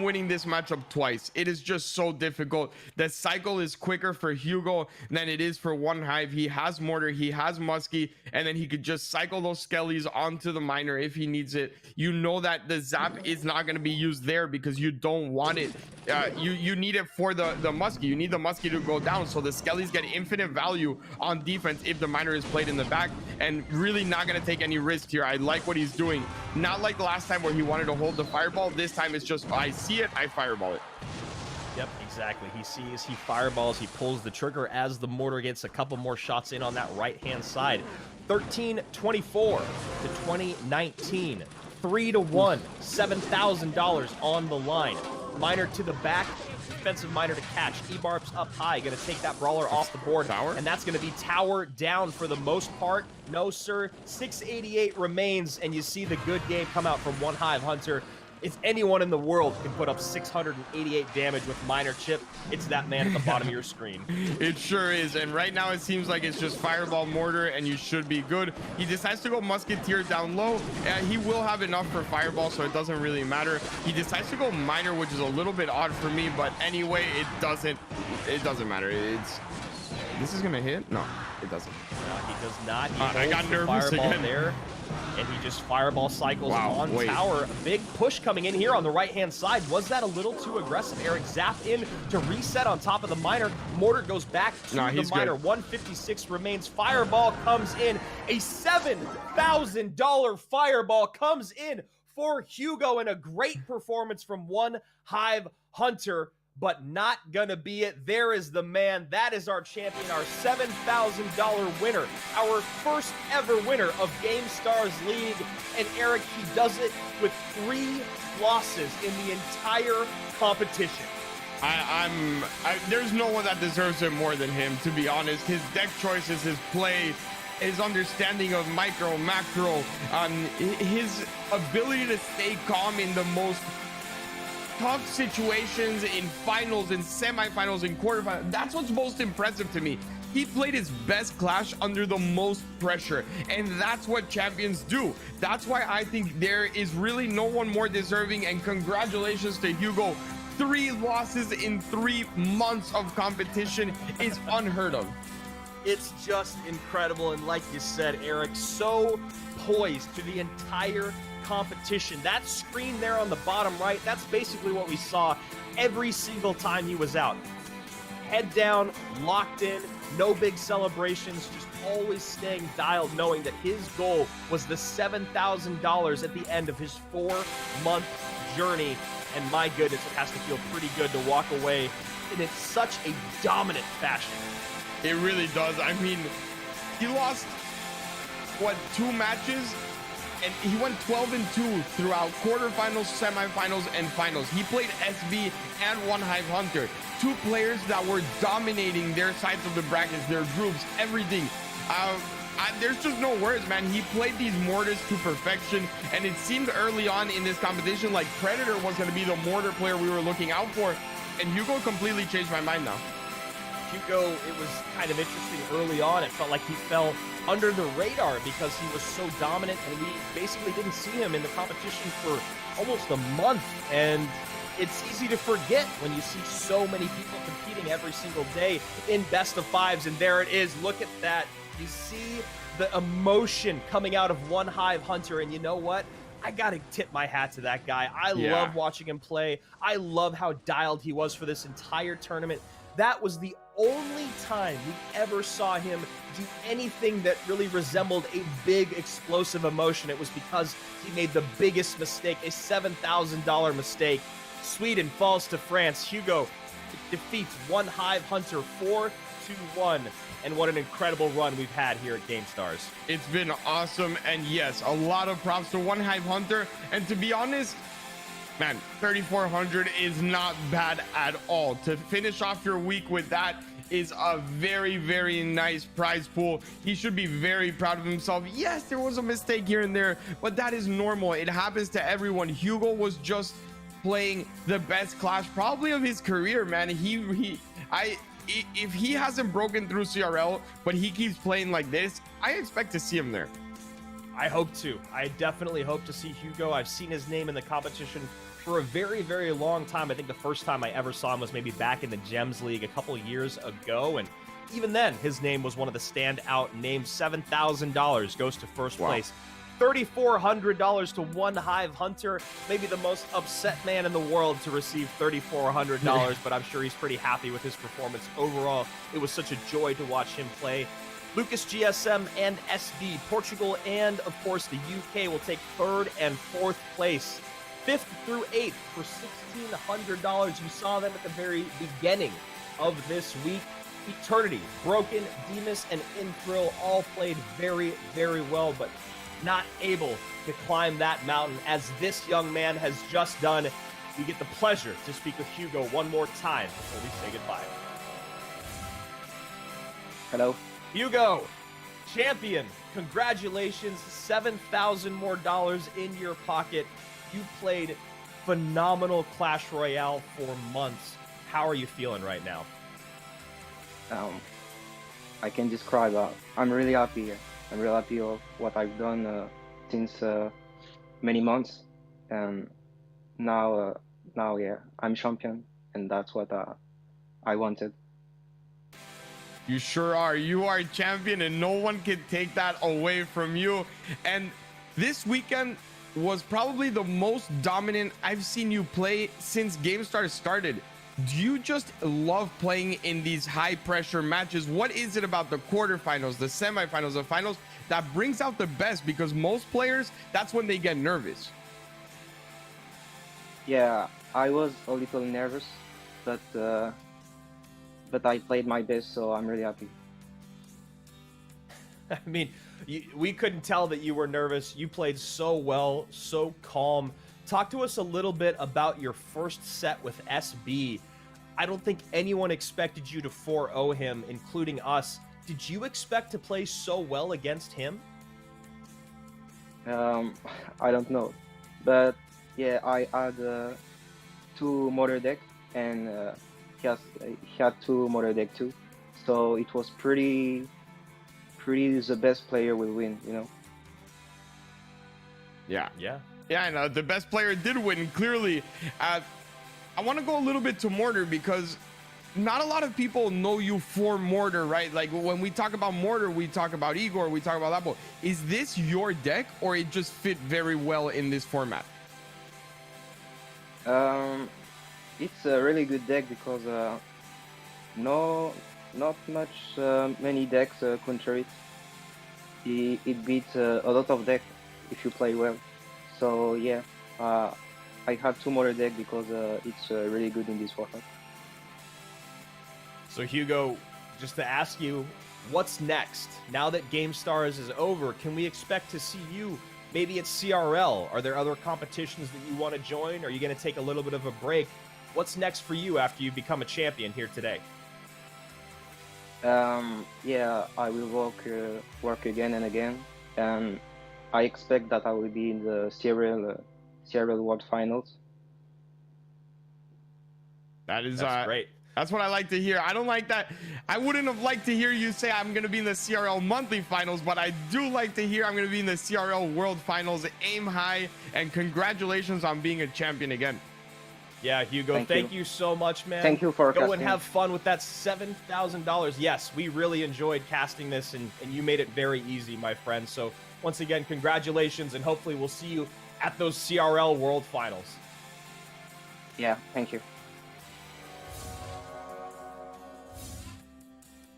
winning this matchup twice. It is just so difficult. The cycle is quicker for Hugo than it is for One Hive. He has Mortar, he has Muskie, and then he could just cycle those Skellies onto the Miner if he needs it. You know that the Zap is not going to be used there because you don't want it. You need it for the Muskie. You need the Muskie to go down, so the Skellies get infinite value on defense if the Miner is played in the back, and really not going to take any risk here. I like what he's doing. Not like the last time where he wanted to hold the fireball. This time it's just, I see it, I fireball it.
Yep, exactly. He sees, he fireballs, he pulls the trigger as the Mortar gets a couple more shots in on that right-hand side. 13-24 to 2019. 3-1, $7,000 on the line. Miner to the back, defensive Miner to catch. E-Barb's up high, gonna take that Brawler off the board.
Tower?
And that's gonna be tower down for the most part. No, sir. 688 remains, and you see the good game come out from One Hive Hunter. If anyone in the world can put up 688 damage with Miner Chip, it's that man at the bottom of your screen.
It sure is. And right now it seems like it's just Fireball, Mortar, and you should be good. He decides to go Musketeer down low. He will have enough for Fireball, so it doesn't really matter. He decides to go Miner, which is a little bit odd for me, but anyway, it doesn't matter. This is gonna hit? No, it doesn't.
No, he does not. He
I got nervous
fireball
again
there, and he just fireball cycles on
wait.
tower. A big push coming in here on the right-hand side. Was that a little too aggressive? Eric zap in to reset on top of the Miner. Mortar goes back to the Miner.
Good.
156 remains. Fireball comes in. A $7,000 fireball comes in for Hugo, and a great performance from One Hive Hunter. But not gonna be it. There is the man. That is our champion, our $7,000 winner, our first ever winner of GameStars League. And Eric, he does it with 3 losses in the entire competition.
There's no one that deserves it more than him, to be honest. His deck choices, his play, his understanding of micro, macro, his ability to stay calm in the most tough situations, in finals, in semifinals, in quarterfinals. That's what's most impressive to me. He played his best Clash under the most pressure, and that's what champions do. That's why I think there is really no one more deserving, and congratulations to Hugo. 3 losses in 3 months of competition is unheard of.
It's just incredible, and like you said, Eric, so poised to the entire competition. That screen there on the bottom right, that's basically what we saw every single time he was out. Head down, locked in, no big celebrations, just always staying dialed, knowing that his goal was the $7,000 at the end of his 4-month journey. And my goodness, it has to feel pretty good to walk away in such a dominant fashion.
It really does. I mean, he lost, what, 2 matches? And he went 12-2 throughout quarterfinals, semifinals, and finals. He played SB and One Hive Hunter, 2 players that were dominating their sides of the brackets, their groups, everything. There's just no words, man. He played these Mortars to perfection, and it seemed early on in this competition like Predator was going to be the Mortar player we were looking out for, and Hugo completely changed my mind now.
Hugo, it was kind of interesting early on. It felt like he fell under the radar because he was so dominant, and we basically didn't see him in the competition for almost a month. And it's easy to forget when you see so many people competing every single day in best of 5s. And there it is. Look at that. You see the emotion coming out of One Hive Hunter, and you know what? I gotta tip my hat to that guy. I love watching him play. I love how dialed he was for this entire tournament. That was the only time we ever saw him do anything that really resembled a big explosive emotion. It was because he made the biggest mistake, a $7,000 mistake. Sweden falls to France. Hugo defeats One Hive Hunter 4-1. And what an incredible run we've had here at GameStars.
It's been awesome. And yes, a lot of props to One Hive Hunter. And to be honest, man, 3,400 is not bad at all. To finish off your week with that is a very, very nice prize pool. He should be very proud of himself. Yes, there was a mistake here and there, but that is normal. It happens to everyone. Hugo was just playing the best Clash probably of his career, man. If he hasn't broken through CRL, but he keeps playing like this, I expect to see him there.
I hope to. I definitely hope to see Hugo. I've seen his name in the competition for a very, very long time. I think the first time I ever saw him was maybe back in the Gems League a couple years ago, and even then, his name was one of the standout names. $7,000 goes to first place. $3,400 to One Hive Hunter, maybe the most upset man in the world to receive $3,400, but I'm sure he's pretty happy with his performance overall. It was such a joy to watch him play. Lucas GSM and SB, Portugal, and of course the UK will take 3rd and 4th place. 5th through 8th for $1,600. You saw them at the very beginning of this week. Eternity, Broken, Demas, and Inthrill all played very, very well, but not able to climb that mountain as this young man has just done. We get the pleasure to speak with Hugo one more time before we say goodbye.
Hello.
Hugo, champion, congratulations, $7,000 more in your pocket. You played phenomenal Clash Royale for months. How are you feeling right now?
I can describe. I'm really happy. I'm really happy of what I've done since many months, and now, yeah, I'm champion, and that's what I wanted.
You sure are. You are champion, and no one can take that away from you. And this weekend was probably the most dominant I've seen you play since Gamestars started. Do you just love playing in these high pressure matches? What is it about the quarterfinals, the semifinals, the finals that brings out the best? Because most players, that's when they get nervous.
Yeah, I was a little nervous, but I played my best, so I'm really happy.
I mean, we couldn't tell that you were nervous. You played so well, so calm. Talk to us a little bit about your first set with SB. I don't think anyone expected you to 4-0 him, including us. Did you expect to play so well against him?
I don't know, but yeah, I had 2 motor deck, and he had 2 motor deck too, so it was pretty the best player will win, you know.
Yeah, and the best player did win, clearly. I want to go a little bit to Mortar, because not a lot of people know you for Mortar, right? Like when we talk about Mortar, we talk about Igor, we talk about Lapo. Is this your deck, or it just fit very well in this format?
It's a really good deck because not many decks counter it. It beats a lot of decks if you play well. So yeah, I have 2 motor deck because it's really good in this format.
So Hugo, just to ask you, what's next? Now that Gamestars is over, can we expect to see you maybe at CRL? Are there other competitions that you want to join? Are you going to take a little bit of a break? What's next for you after you become a champion here today?
Yeah, I will work again and again, and I expect that I will be in the CRL World Finals.
That's
great.
That's what I like to hear. I don't like that. I wouldn't have liked to hear you say I'm going to be in the CRL monthly finals, but I do like to hear I'm going to be in the CRL World Finals. Aim high, and congratulations on being a champion again.
Yeah, Hugo, thank you so much, man.
Thank you for
Go
casting.
and have fun with that $7,000. Yes, we really enjoyed casting this, and you made it very easy, my friend. So once again, congratulations, and hopefully we'll see you at those CRL World Finals.
Yeah, thank you.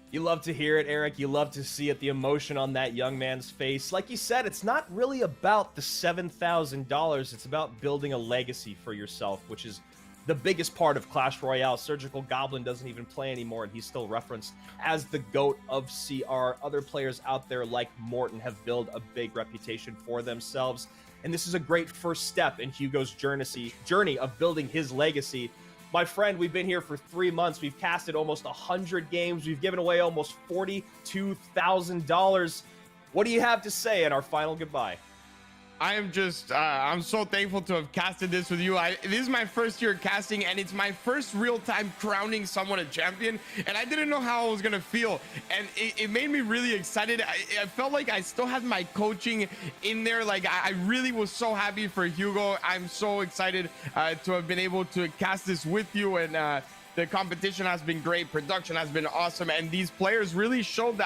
You love to hear it, Eric. You love to see it, the emotion on that young man's face. Like you said, it's not really about the $7,000. It's about building a legacy for yourself, which is the biggest part of Clash Royale. Surgical Goblin doesn't even play anymore, and he's still referenced as the GOAT of CR. Other players out there like Morton have built a big reputation for themselves, and this is a great first step in Hugo's journey of building his legacy. My friend, we've been here for 3 months. We've casted almost 100 games. We've given away almost $42,000. What do you have to say in our final goodbye?
I am just, I'm so thankful to have casted this with you. This is my first year casting, and it's my first real time crowning someone a champion, and I didn't know how I was gonna feel, and it made me really excited. I felt like I still had my coaching in there. Like, I really was so happy for Hugo. I'm so excited to have been able to cast this with you, and the competition has been great, production has been awesome, and these players really showed that